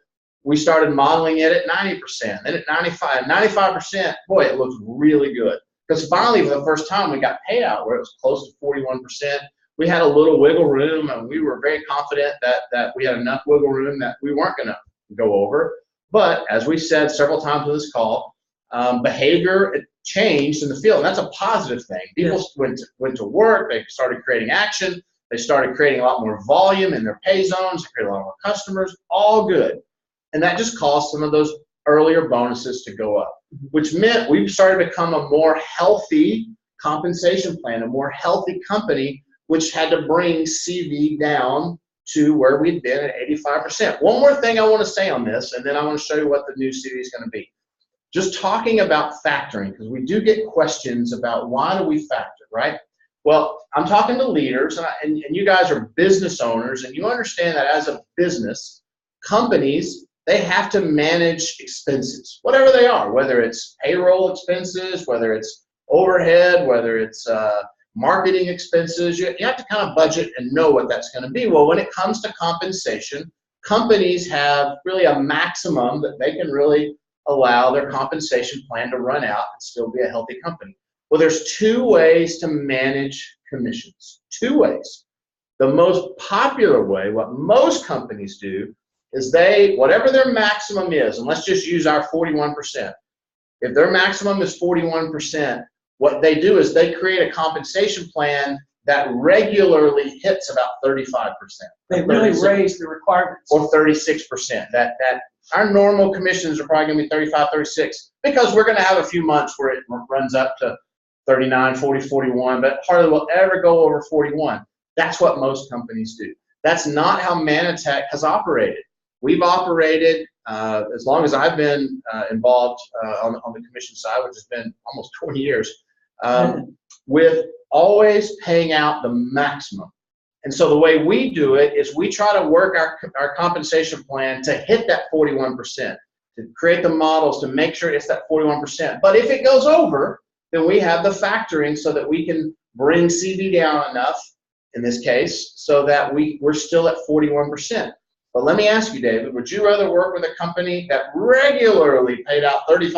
we started modeling it at 90%, then at 95%, boy, it looks really good. Because finally, for the first time, we got payout where it was close to 41%. We had a little wiggle room, and we were very confident that we had enough wiggle room that we weren't going to go over. But as we said several times in this call, behavior changed in the field, and that's a positive thing. People went to work, they started creating action, they started creating a lot more volume in their pay zones, they created a lot more customers, all good. And that just caused some of those earlier bonuses to go up, which meant we started to become a more healthy compensation plan, a more healthy company, which had to bring CV down to where we'd been at 85%. One more thing I want to say on this, and then I want to show you what the new CV is going to be. Just talking about factoring, because we do get questions about why do we factor, right? Well, I'm talking to leaders, and you guys are business owners, and you understand that as a business, companies, they have to manage expenses, whatever they are, whether it's payroll expenses, whether it's overhead, whether it's marketing expenses. You have to kind of budget and know what that's going to be. Well, when it comes to compensation, companies have really a maximum that they can really allow their compensation plan to run out and still be a healthy company. Well, there's two ways to manage commissions. Two ways. The most popular way, what most companies do, is whatever their maximum is, and let's just use our 41%. If their maximum is 41%, what they do is they create a compensation plan that regularly hits about 35%. They really raise the requirements. Or 36%. That our normal commissions are probably going to be 35, 36, because we're going to have a few months where it runs up to 39, 40, 41, but hardly will ever go over 41. That's what most companies do. That's not how Manatech has operated. We've operated, as long as I've been involved on the commission side, which has been almost 20 years, with always paying out the maximum. And so the way we do it is we try to work our compensation plan to hit that 41%, to create the models to make sure it's that 41%. But if it goes over, then we have the factoring so that we can bring CV down enough, in this case, so that we're still at 41%. But let me ask you, David, would you rather work with a company that regularly paid out 35%,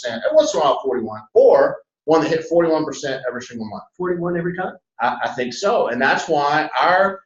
and once in a while 41, or one that hit 41% every single month? 41 every time? I think so, and that's why our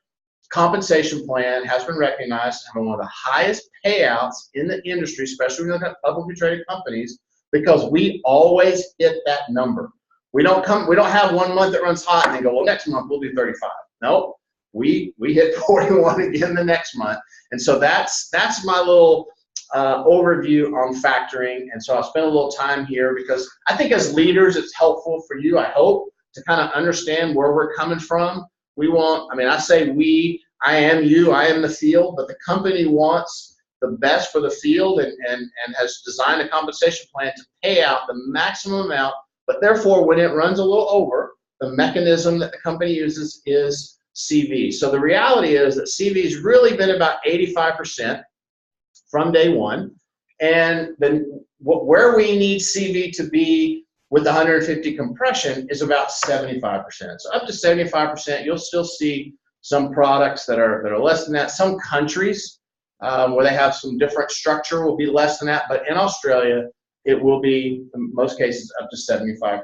compensation plan has been recognized as having one of the highest payouts in the industry, especially when you look at publicly traded companies, because we always hit that number. We don't have 1 month that runs hot and then go, well, next month we'll do 35. Nope. We hit 41 again the next month. And so that's my little overview on factoring. And so I'll spend a little time here because I think as leaders, it's helpful for you, I hope, to kind of understand where we're coming from. I say we, I am you, I am the field, but the company wants the best for the field and has designed a compensation plan to pay out the maximum amount. But therefore, when it runs a little over, the mechanism that the company uses is CV. So the reality is that CV has really been about 85% from day one. And then where we need CV to be with the 150 compression is about 75%. So up to 75%, you'll still see some products that are less than that. Some countries where they have some different structure will be less than that. But in Australia, it will be, in most cases, up to 75%.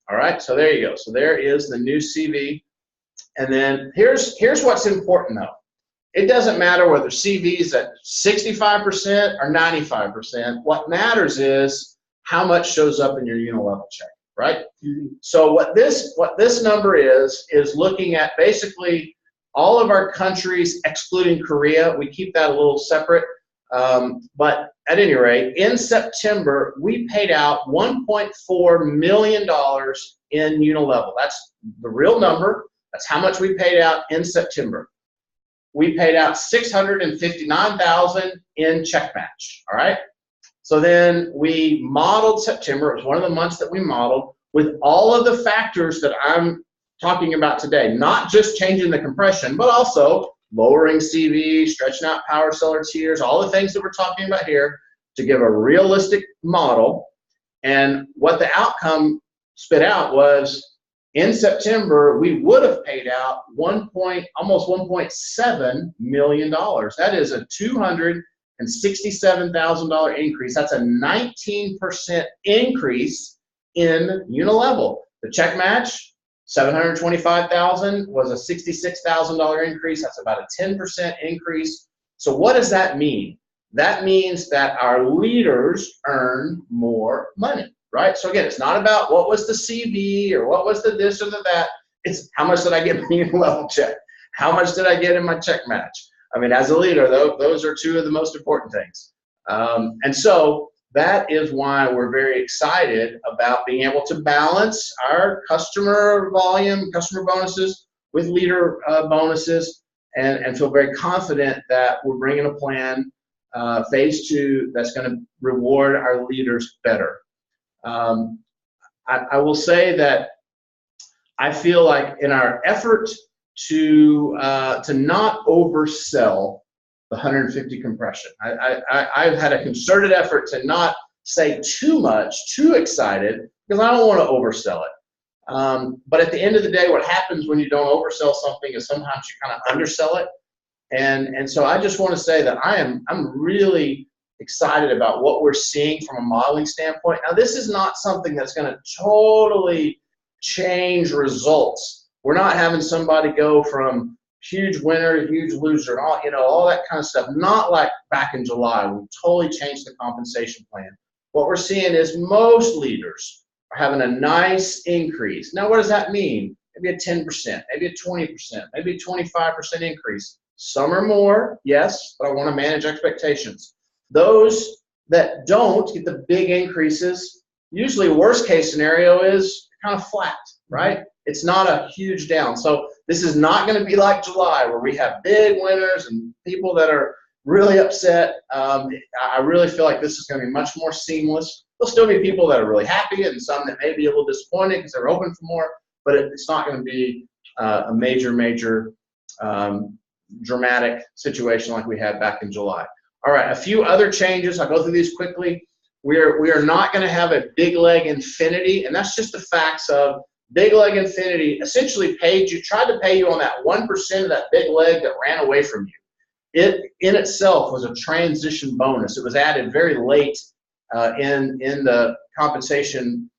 All right, so there you go. So there is the new CV. And then here's what's important, though. It doesn't matter whether CV is at 65% or 95%. What matters is how much shows up in your unilevel check, right? Mm-hmm. So what this number is looking at basically all of our countries excluding Korea. We keep that a little separate. But at any rate, in September, we paid out $1.4 million in unilevel. That's the real number. That's how much we paid out in September. We paid out $659,000 in check match, all right? So then we modeled September. It was one of the months that we modeled with all of the factors that I'm talking about today, not just changing the compression, but also lowering CV, stretching out power seller tiers, all the things that we're talking about here to give a realistic model. And what the outcome spit out was in September, we would have paid out almost $1.7 million. That is a $267,000 increase. That's a 19% increase in unilevel. The check match, $725,000 was a $66,000 increase. That's about a 10% increase. So what does that mean? That means that our leaders earn more money, right? So again, it's not about what was the CV or what was the this or the that. It's how much did I get in my level check? How much did I get in my check match? I mean, as a leader, those are two of the most important things. And so that is why we're very excited about being able to balance our customer volume, customer bonuses with leader bonuses, and feel very confident that we're bringing a plan, phase 2, that's going to reward our leaders better. I will say that I feel like in our effort to not oversell the 150 compression, I've had a concerted effort to not say too much, too excited, because I don't want to oversell it. But at the end of the day, what happens when you don't oversell something is sometimes you kind of undersell it. And so I just want to say that I'm really excited about what we're seeing from a modeling standpoint. Now, this is not something that's going to totally change results. We're not having somebody go from huge winner to huge loser and all, all that kind of stuff. Not like back in July. We totally changed the compensation plan. What we're seeing is most leaders are having a nice increase. Now, what does that mean? Maybe a 10%, maybe a 20%, maybe a 25% increase. Some are more, yes, but I want to manage expectations. Those that don't get the big increases, usually worst case scenario is kind of flat, right? It's not a huge down. So this is not going to be like July where we have big winners and people that are really upset. I really feel like this is going to be much more seamless. There'll still be people that are really happy and some that may be a little disappointed because they're hoping for more, but it's not going to be a major dramatic situation like we had back in July. All right, a few other changes. I'll go through these quickly. We are not going to have a big leg infinity, and that's just the facts of big leg infinity essentially tried to pay you on that 1% of that big leg that ran away from you. It in itself was a transition bonus. It was added very late in the compensation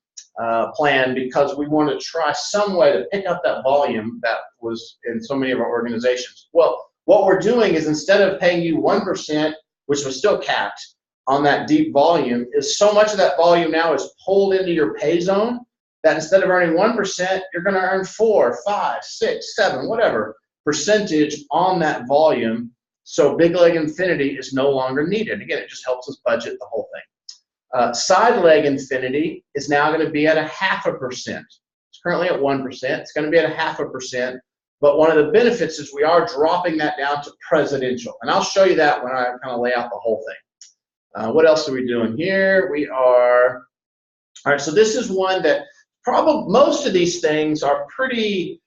plan because we wanted to try some way to pick up that volume that was in so many of our organizations. Well, what we're doing is instead of paying you 1%, which was still capped on that deep volume, is so much of that volume now is pulled into your pay zone that instead of earning 1%, you're going to earn 4, 5, 6, 7, whatever percentage on that volume. So big leg infinity is no longer needed. Again, it just helps us budget the whole thing. Side leg infinity is now going to be at 0.5%. It's currently at 1%. It's going to be at 0.5%. But one of the benefits is we are dropping that down to presidential. And I'll show you that when I kind of lay out the whole thing. What else are we doing here? All right, so this is one that probably most of these things are pretty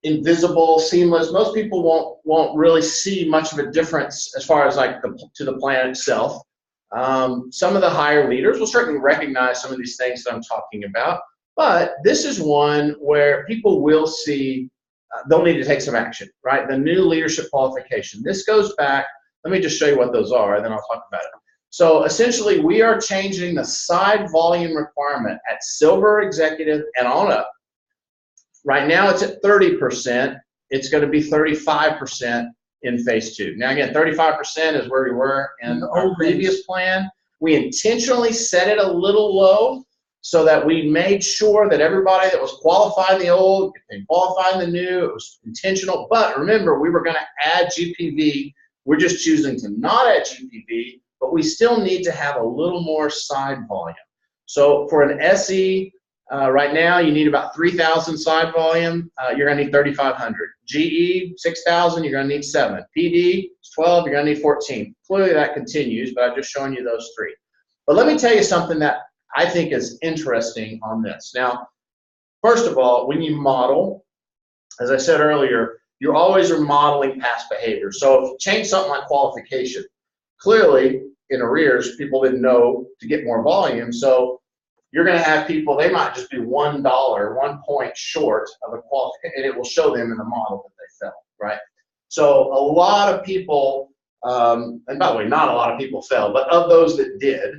invisible, seamless. Most people won't really see much of a difference as far as like to the plan itself. Some of the higher leaders will certainly recognize some of these things that I'm talking about, but this is one where people will see they'll need to take some action, right? The new leadership qualification. This goes back, let me just show you what those are, and then I'll talk about it. So essentially, we are changing the side volume requirement at silver executive and on up. Right now, it's at 30%. It's going to be 35% in phase 2. Now, again, 35% is where we were in our previous plan. We intentionally set it a little low so that we made sure that everybody that was qualified in the old became qualified in the new. It was intentional. But remember, we were going to add GPV. We're just choosing to not add GPV, but we still need to have a little more side volume. So for an SE, right now you need about 3,000 side volume. You're going to need 3,500. GE, 6,000, you're going to need 7. PD, 12, you're going to need 14. Clearly that continues, but I've just shown you those 3. But let me tell you something that I think is interesting on this. Now, first of all, when you model, as I said earlier, you always are modeling past behavior. So if you change something like qualification, clearly in arrears, people didn't know to get more volume. So you're going to have people, they might just be $1, 1 point short of a qualification, and it will show them in the model that they fell, right? So a lot of people, and by the way, not a lot of people fell, but of those that did,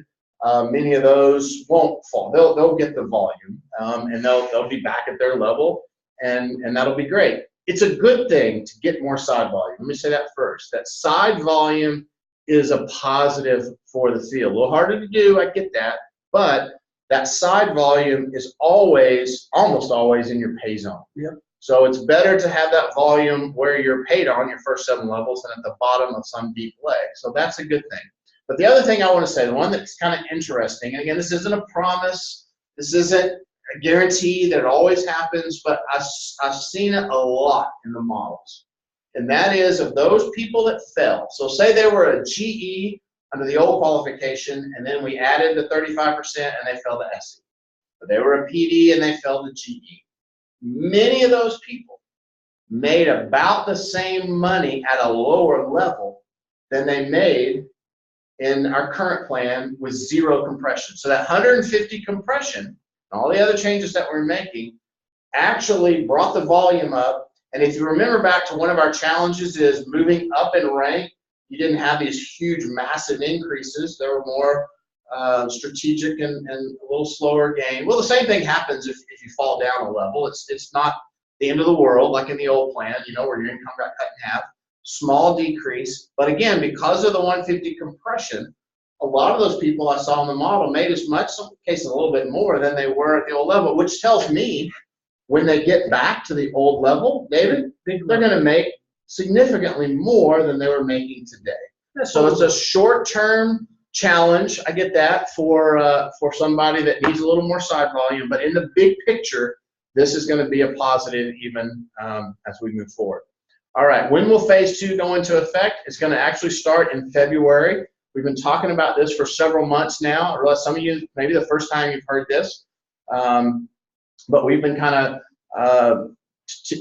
many of those won't fall. They'll get the volume, and they'll be back at their level, and that'll be great. It's a good thing to get more side volume. Let me say that first. That side volume is a positive for the field. A little harder to do, I get that, but that side volume is almost always in your pay zone. Yep. So it's better to have that volume where you're paid on your first 7 levels than at the bottom of some deep leg. So that's a good thing. But the other thing I want to say, the one that's kind of interesting, and again, this isn't a promise, this isn't a guarantee that it always happens, but I've seen it a lot in the models. And that is of those people that fell. So say they were a GE under the old qualification, and then we added the 35% and they fell to SE. But they were a PD and they fell to GE. Many of those people made about the same money at a lower level than they made in our current plan with 0 compression. So that 150 compression and all the other changes that we're making actually brought the volume up. And if you remember back to one of our challenges is moving up in rank, you didn't have these huge, massive increases. There were more strategic and a little slower gain. Well, the same thing happens if you fall down a level. It's not the end of the world like in the old plan, you know, where your income got cut in half. Small decrease. But again, because of the 150 compression, a lot of those people I saw in the model made as much, some cases a little bit more than they were at the old level, which tells me when they get back to the old level, David, they're going to make significantly more than they were making today. So it's a short-term challenge. I get that for somebody that needs a little more side volume, but in the big picture, this is going to be a positive even as we move forward. All right, when will phase 2 go into effect? It's going to actually start in February. We've been talking about this for several months now. I realize some of you, maybe the first time you've heard this, but we've been kind of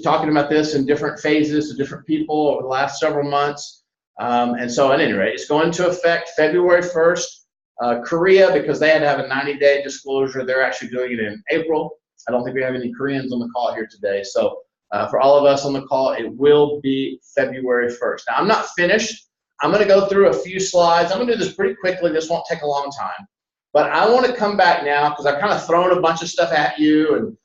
talking about this in different phases to different people over the last several months. And so at any rate, it's going to affect February 1st. Korea, because they had to have a 90-day disclosure, they're actually doing it in April. I don't think we have any Koreans on the call here today. So for all of us on the call, it will be February 1st. Now, I'm not finished. I'm going to go through a few slides. I'm going to do this pretty quickly. This won't take a long time. But I want to come back now because I've kind of thrown a bunch of stuff at you, and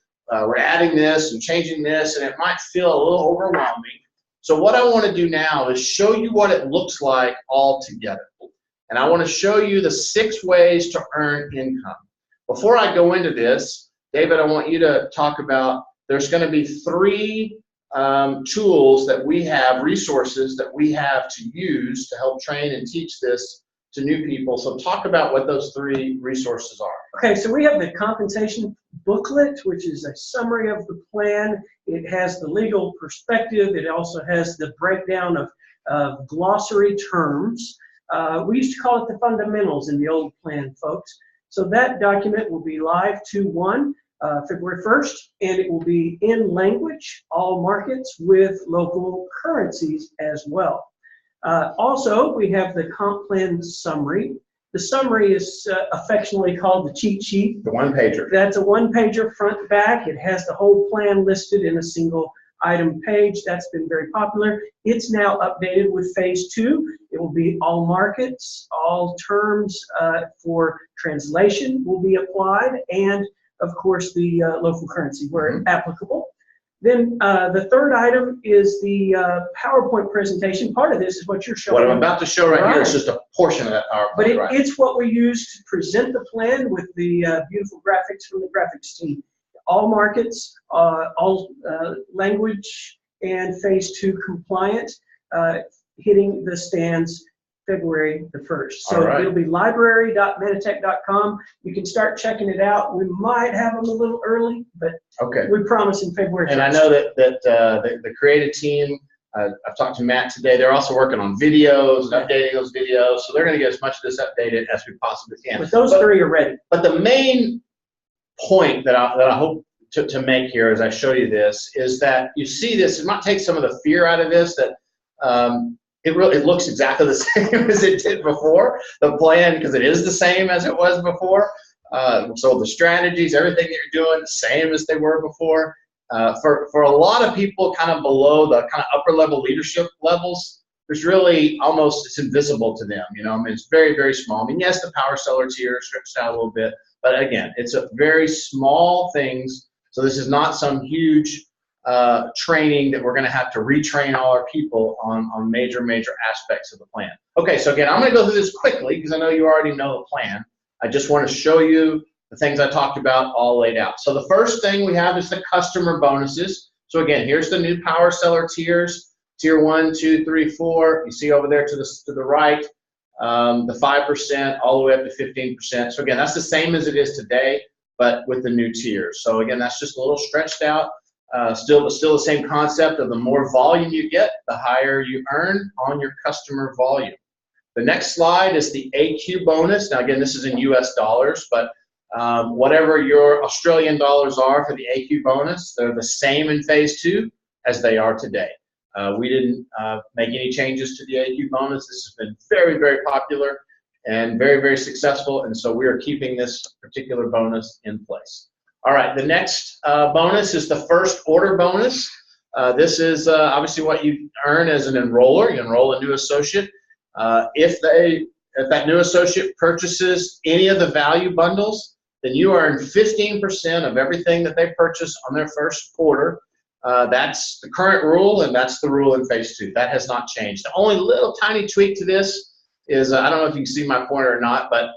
we're adding this and changing this, and it might feel a little overwhelming. So what I want to do now is show you what it looks like all together. And I want to show you the 6 ways to earn income. Before I go into this, David, I want you to talk about, there's going to be 3 tools that we have, resources that we have to use to help train and teach this to new people. So talk about what those 3 resources are. Okay, so we have the compensation booklet, which is a summary of the plan. It has the legal perspective. It also has the breakdown of glossary terms. We used to call it the fundamentals in the old plan, folks. So that document will be live 2/1, February 1st, and it will be in language, all markets with local currencies as well. Also, we have the comp plan summary. The summary is affectionately called the cheat sheet. The one-pager. That's a one-pager front to back. It has the whole plan listed in a single item page. That's been very popular. It's now updated with phase 2. It will be all markets, all terms for translation will be applied, and of course the local currency where applicable. Then the third item is the PowerPoint presentation. Part of this is what you're showing. What I'm about to show right here is just a portion of that PowerPoint. But it's what we use to present the plan with the beautiful graphics from the graphics team. All markets, all language, and phase 2 compliant, hitting the stands February the 1st. So it'll be library.meditech.com. You can start checking it out. We might have them a little early, but we promise in February 1st. And I know that the creative team, I've talked to Matt today, they're also working on videos and updating those videos. So they're going to get as much of this updated as we possibly can. But those 3 are ready. But the main point that I hope to make here as I show you this is that you see this, it might take some of the fear out of this, that it looks exactly the same as it did before, the plan, because it is the same as it was before. So the strategies, everything that you're doing, the same as they were before. For a lot of people kind of below the kind of upper level leadership levels, there's really almost, it's invisible to them. You know, I mean, it's very, very small. I mean, yes, the power seller tier stretched out a little bit, but again, it's a very small things. So this is not some huge training that we're going to have to retrain all our people on major aspects of the plan. Okay, so again, I'm going to go through this quickly because I know you already know the plan. I just want to show you the things I talked about all laid out. So the first thing we have is the customer bonuses. So again, here's the new power seller tiers, tier 1, 2, 3, 4. You see over there to the right, the 5% all the way up to 15%. So again, that's the same as it is today, but with the new tiers. So again, that's just a little stretched out. Still the same concept of the more volume you get, the higher you earn on your customer volume. The next slide is the AQ bonus. Now again, this is in US dollars, but whatever your Australian dollars are for the AQ bonus, they're the same in phase 2 as they are today. We didn't make any changes to the AQ bonus. This has been very, very popular and very, very successful, and so we are keeping this particular bonus in place. All right, the next bonus is the first order bonus. This is obviously what you earn as an enroller. You enroll a new associate. If that new associate purchases any of the value bundles, then you earn 15% of everything that they purchase on their first order. That's the current rule, and that's the rule in phase 2. That has not changed. The only little tiny tweak to this is, I don't know if you can see my pointer or not, but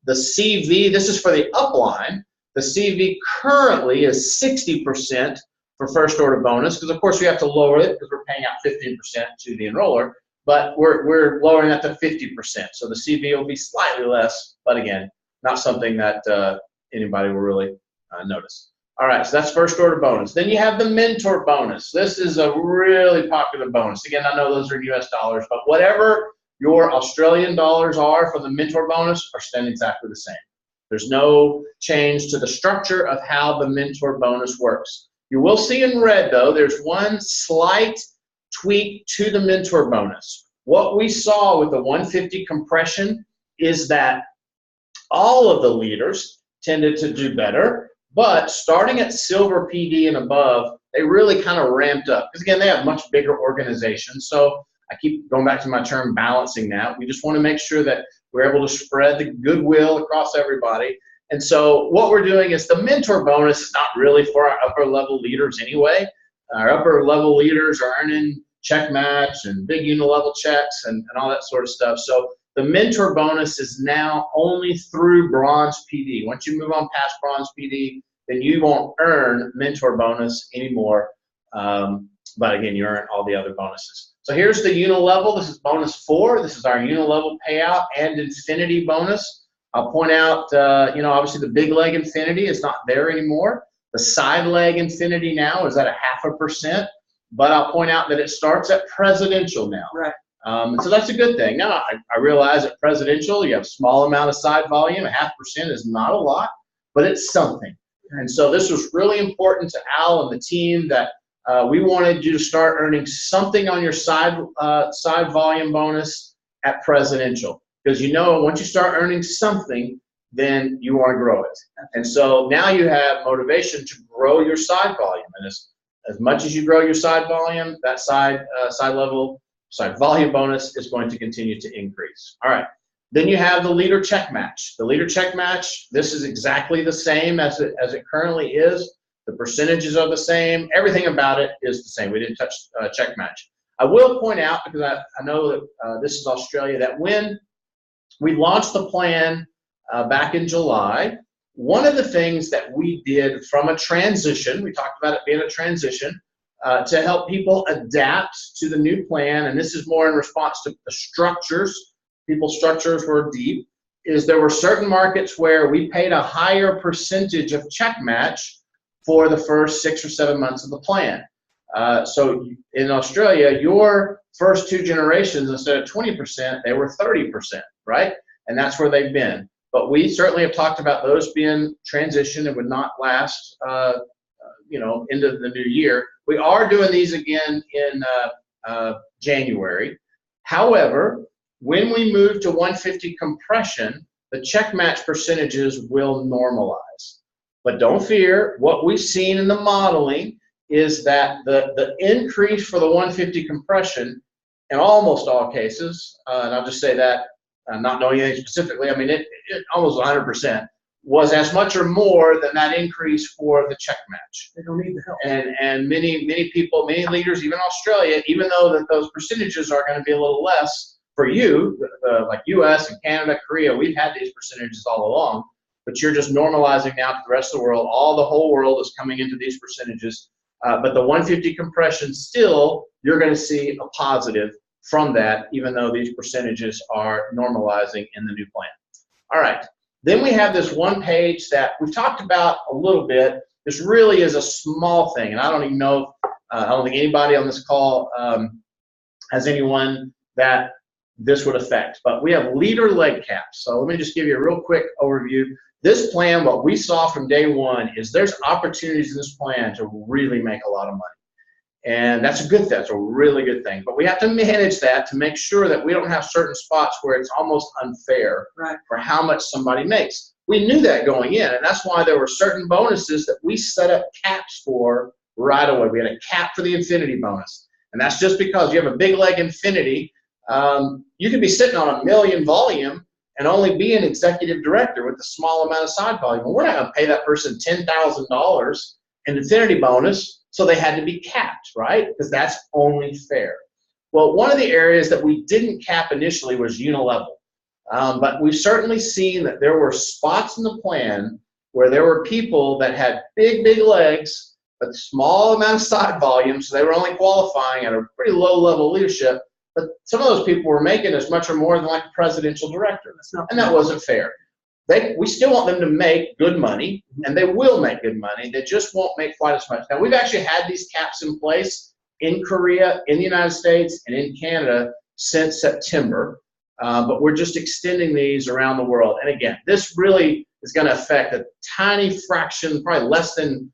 the CV, this is for the upline, the CV currently is 60% for first order bonus, because of course we have to lower it because we're paying out 15% to the enroller, but we're lowering that to 50%. So the CV will be slightly less, but again, not something that anybody will really notice. All right, so that's first order bonus. Then you have the mentor bonus. This is a really popular bonus. Again, I know those are US dollars, but whatever your Australian dollars are for the mentor bonus are staying exactly the same. There's no change to the structure of how the mentor bonus works. You will see in red, though, there's one slight tweak to the mentor bonus. What we saw with the 150 compression is that all of the leaders tended to do better, but starting at silver PD and above, they really kind of ramped up. Because again, they have much bigger organizations. So I keep going back to my term balancing that. We just want to make sure that we're able to spread the goodwill across everybody. And so what we're doing is the mentor bonus is not really for our upper level leaders anyway. Our upper level leaders are earning check match and big unilevel checks and all that sort of stuff. So the mentor bonus is now only through bronze PD. Once you move on past bronze PD, then you won't earn mentor bonus anymore. But again, you earn all the other bonuses. So here's the unilevel. This is bonus 4. This is our unilevel payout and infinity bonus. I'll point out, obviously the big leg infinity is not there anymore. The side leg infinity now is at 0.5%, but I'll point out that it starts at presidential now. Right. So that's a good thing. Now, I realize at presidential, you have a small amount of side volume. 0.5% is not a lot, but it's something. And so this was really important to Al and the team that we wanted you to start earning something on your side volume bonus at presidential. Because once you start earning something, then you want to grow it. And so now you have motivation to grow your side volume. And as much as you grow your side volume, that side volume bonus is going to continue to increase. All right. Then you have the leader check match. The leader check match, this is exactly the same as it currently is. The percentages are the same. Everything about it is the same. We didn't touch check match. I will point out, because I know that this is Australia, that when we launched the plan back in July, one of the things that we did from a transition, we talked about it being a transition, to help people adapt to the new plan, and this is more in response to the structures. People's structures were deep, is there were certain markets where we paid a higher percentage of check match for the first 6 or 7 months of the plan. So in Australia, your first 2 generations, instead of 20%, they were 30%, right? And that's where they've been. But we certainly have talked about those being transition and would not last, into the new year. We are doing these again in January. However, when we move to 150 compression, the check match percentages will normalize. But don't fear, what we've seen in the modeling is that the increase for the 150 compression, in almost all cases, and I'll just say that, not knowing anything specifically, I mean, it almost 100%, was as much or more than that increase for the check match. They don't need the help. And many people, many leaders, even Australia, even though that those percentages are going to be a little less for you, like US and Canada, Korea, we've had these percentages all along, but you're just normalizing now to the rest of the world. The whole world is coming into these percentages. But the 150 compression, still, you're going to see a positive from that, even though these percentages are normalizing in the new plan. All right. Then we have this one page that we've talked about a little bit. This really is a small thing, and I don't even know, I don't think anybody on this call has anyone that this would affect. But we have leader leg caps. So let me just give you a real quick overview. This plan, what we saw from day one is there's opportunities in this plan to really make a lot of money. And that's a good thing. That's a really good thing. But we have to manage that to make sure that we don't have certain spots where it's almost unfair for how much somebody makes. we knew that going in, and that's why there were certain bonuses that we set up caps for right away. We had a cap for the infinity bonus, and that's just because you have a big leg infinity. You could be sitting on $1 million volume and only be an executive director with a small amount of side volume. Well, we're not going to pay that person $10,000 in infinity bonus, so they had to be capped, right? Because that's only fair. Well, one of the areas that we didn't cap initially was unilevel. But we've certainly seen that there were spots in the plan where there were people that had big, big legs, but small amount of side volume, so they were only qualifying at a pretty low level of leadership. But some of those people were making as much or more than like a presidential director, and that wasn't fair. We still want them to make good money, and they will make good money. They just won't make quite as much. Now, we've actually had these caps in place in Korea, in the United States, and in Canada since September. But we're just extending these around the world. And again, this really is going to affect a tiny fraction, probably less than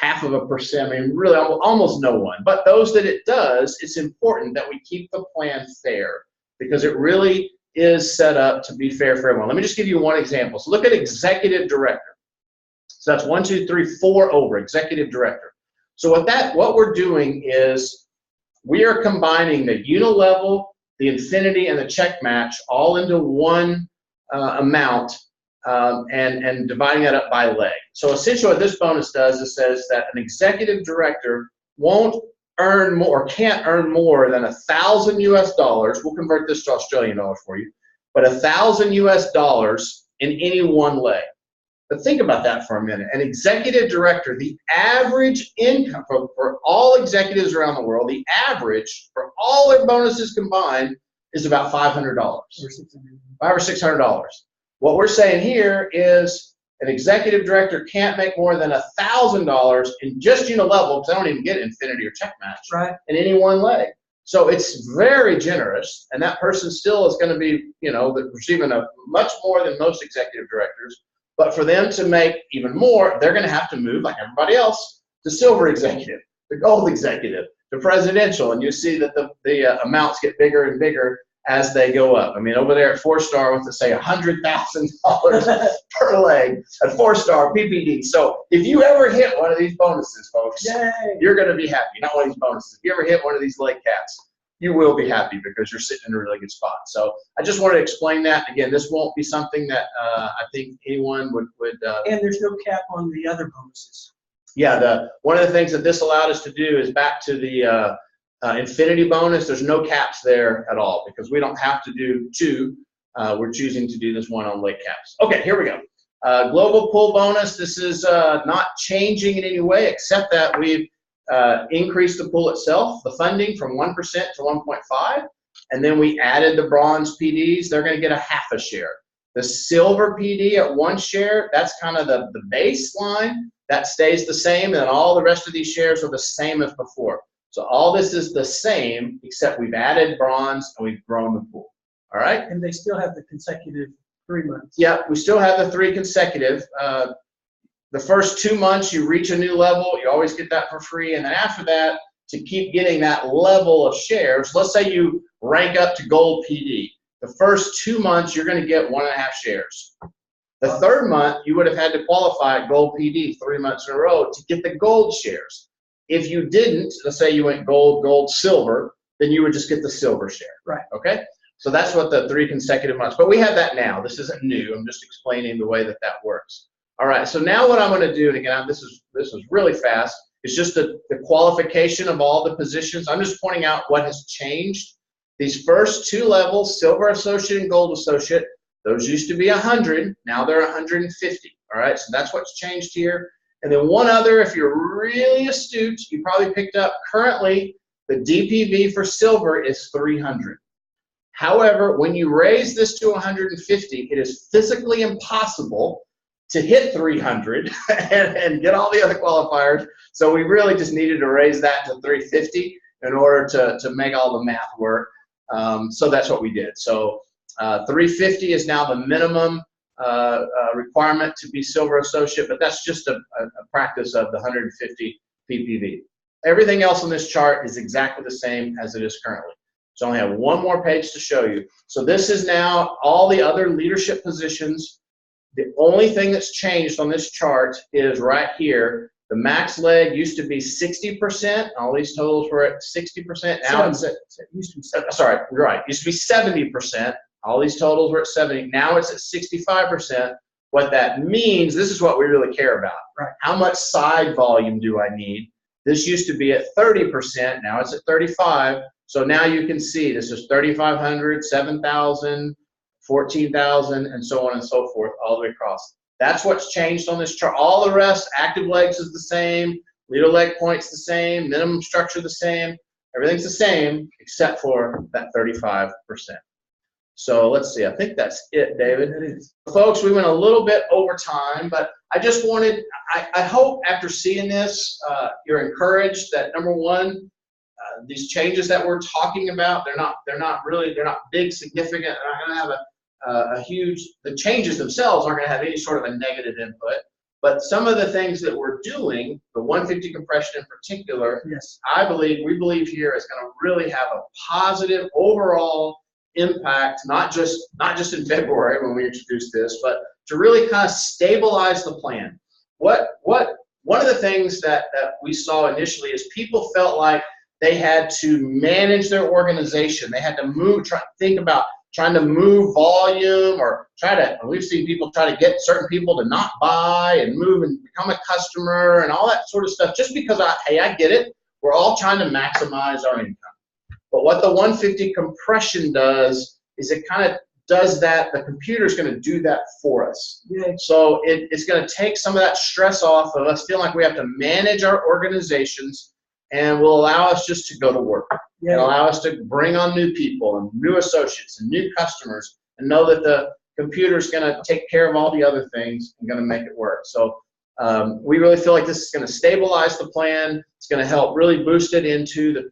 0.5%. I mean, really almost no one. But those that it does, it's important that we keep the plan fair, because it really is set up to be fair for everyone. Let me just give you one example. So look at executive director. So that's 1, 2, 3, 4 over executive director. So what we're doing is we are combining the unilevel, the infinity, and the check match all into one amount, and dividing that up by leg. So essentially what this bonus does is says that an executive director won't earn more, or can't earn more than $1,000 US. We'll convert this to Australian dollars for you, but $1,000 US in any one leg. But think about that for a minute. An executive director, the average income for all executives around the world, the average for all their bonuses combined is about $500, $500 or $600. What we're saying here is an executive director can't make more than $1,000 in just unilevel, because I don't even get infinity or check match, right, in any one leg. So it's very generous, and that person still is going to be, receiving a much more than most executive directors. But for them to make even more, they're going to have to move, like everybody else, to silver executive, to gold executive, to presidential, and you see that the amounts get bigger and bigger as they go up. I mean, over there at 4-star, with to say $100,000 per leg at 4-star PPD. So if you ever hit one of these bonuses, folks, yay, you're going to be happy. Not one of these bonuses. If you ever hit one of these leg caps, you will be happy, because you're sitting in a really good spot. So I just wanted to explain that. Again, this won't be something that I think anyone would and there's no cap on the other bonuses. Yeah, one of the things that this allowed us to do is back to the infinity bonus. There's no caps there at all, because we don't have to do 2. We're choosing to do this one on leg caps. Okay, here we go. Global pool bonus. This is not changing in any way, except that we've increased the pool itself, the funding from 1% to 1.5, and then we added the bronze PDs. They're going to get a ½ share. The silver PD at 1 share, that's kind of the baseline. That stays the same, and then all the rest of these shares are the same as before. So all this is the same, except we've added bronze and we've grown the pool. All right? And they still have the consecutive 3 months. Yeah, we still have the 3 consecutive. The first 2 months you reach a new level, you always get that for free, and then after that, to keep getting that level of shares, let's say you rank up to gold PD. The first 2 months you're going to get 1.5 shares. The 3rd month you would have had to qualify at gold PD 3 months in a row to get the gold shares. If you didn't, let's say you went gold, gold, silver, then you would just get the silver share. Right. Okay? So that's what the 3 consecutive months. But we have that now. This isn't new. I'm just explaining the way that that works. All right. So now what I'm going to do, and again, this is really fast. It's just the qualification of all the positions. I'm just pointing out what has changed. These first 2 levels, silver associate and gold associate, those used to be 100. Now they're 150. All right. So that's what's changed here. And then one other, if you're really astute, you probably picked up, currently the DPV for silver is 300. However, when you raise this to 150, it is physically impossible to hit 300 and get all the other qualifiers. So we really just needed to raise that to 350 in order to make all the math work. So that's what we did. So 350 is now the minimum requirement to be silver associate, but that's just a practice of the 150 PPV. Everything else on this chart is exactly the same as it is currently. So I only have one more page to show you. So this is now all the other leadership positions The only thing that's changed on this chart is right here. The max leg used to be 60%. All these totals were at 60%. Now it's at, sorry, you're right. Used to be 70%. All these totals were at 70. Now it's at 65%. What that means, this is what we really care about. Right. How much side volume do I need? This used to be at 30%. Now it's at 35. So now you can see this is 3,500, 7,000, 14,000, and so on and so forth, all the way across. That's what's changed on this chart. All the rest, active legs is the same, leader leg point's the same, minimum structure the same. Everything's the same except for that 35%. So let's see, I think that's it, David. It is. Folks, we went a little bit over time, but I just wanted, I hope after seeing this, you're encouraged that, number one, these changes that we're talking about, they're not big, significant. They're not going to have a huge, the changes themselves aren't going to have any sort of a negative input. But some of the things that we're doing, the 150 compression in particular, yes, we believe here is going to really have a positive overall impact, not just in February when we introduced this, but to really kind of stabilize the plan. One of the things that we saw initially is people felt like they had to manage their organization. They had to think about trying to move volume, or we've seen people try to get certain people to not buy and move and become a customer and all that sort of stuff, just because I get it. We're all trying to maximize our income. But what the 150 compression does is it kind of does that. The computer's going to do that for us. Yeah. So it's going to take some of that stress off of us feeling like we have to manage our organizations, and will allow us just to go to work. Yeah. And allow us to bring on new people and new associates and new customers, and know that the computer's going to take care of all the other things and going to make it work. So we really feel like this is going to stabilize the plan. It's going to help really boost it into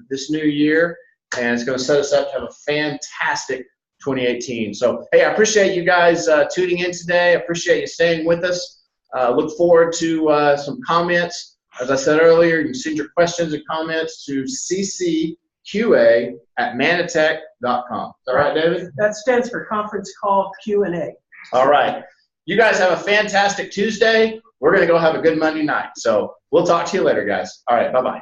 this new year, and it's going to set us up to have a fantastic 2018. So, hey, I appreciate you guys tuning in today. I appreciate you staying with us. Look forward to some comments. As I said earlier, you can send your questions and comments to ccqa@manatech.com. Is that right, David? That stands for Conference Call Q&A. All right. You guys have a fantastic Tuesday. We're going to go have a good Monday night. So we'll talk to you later, guys. All right. Bye-bye.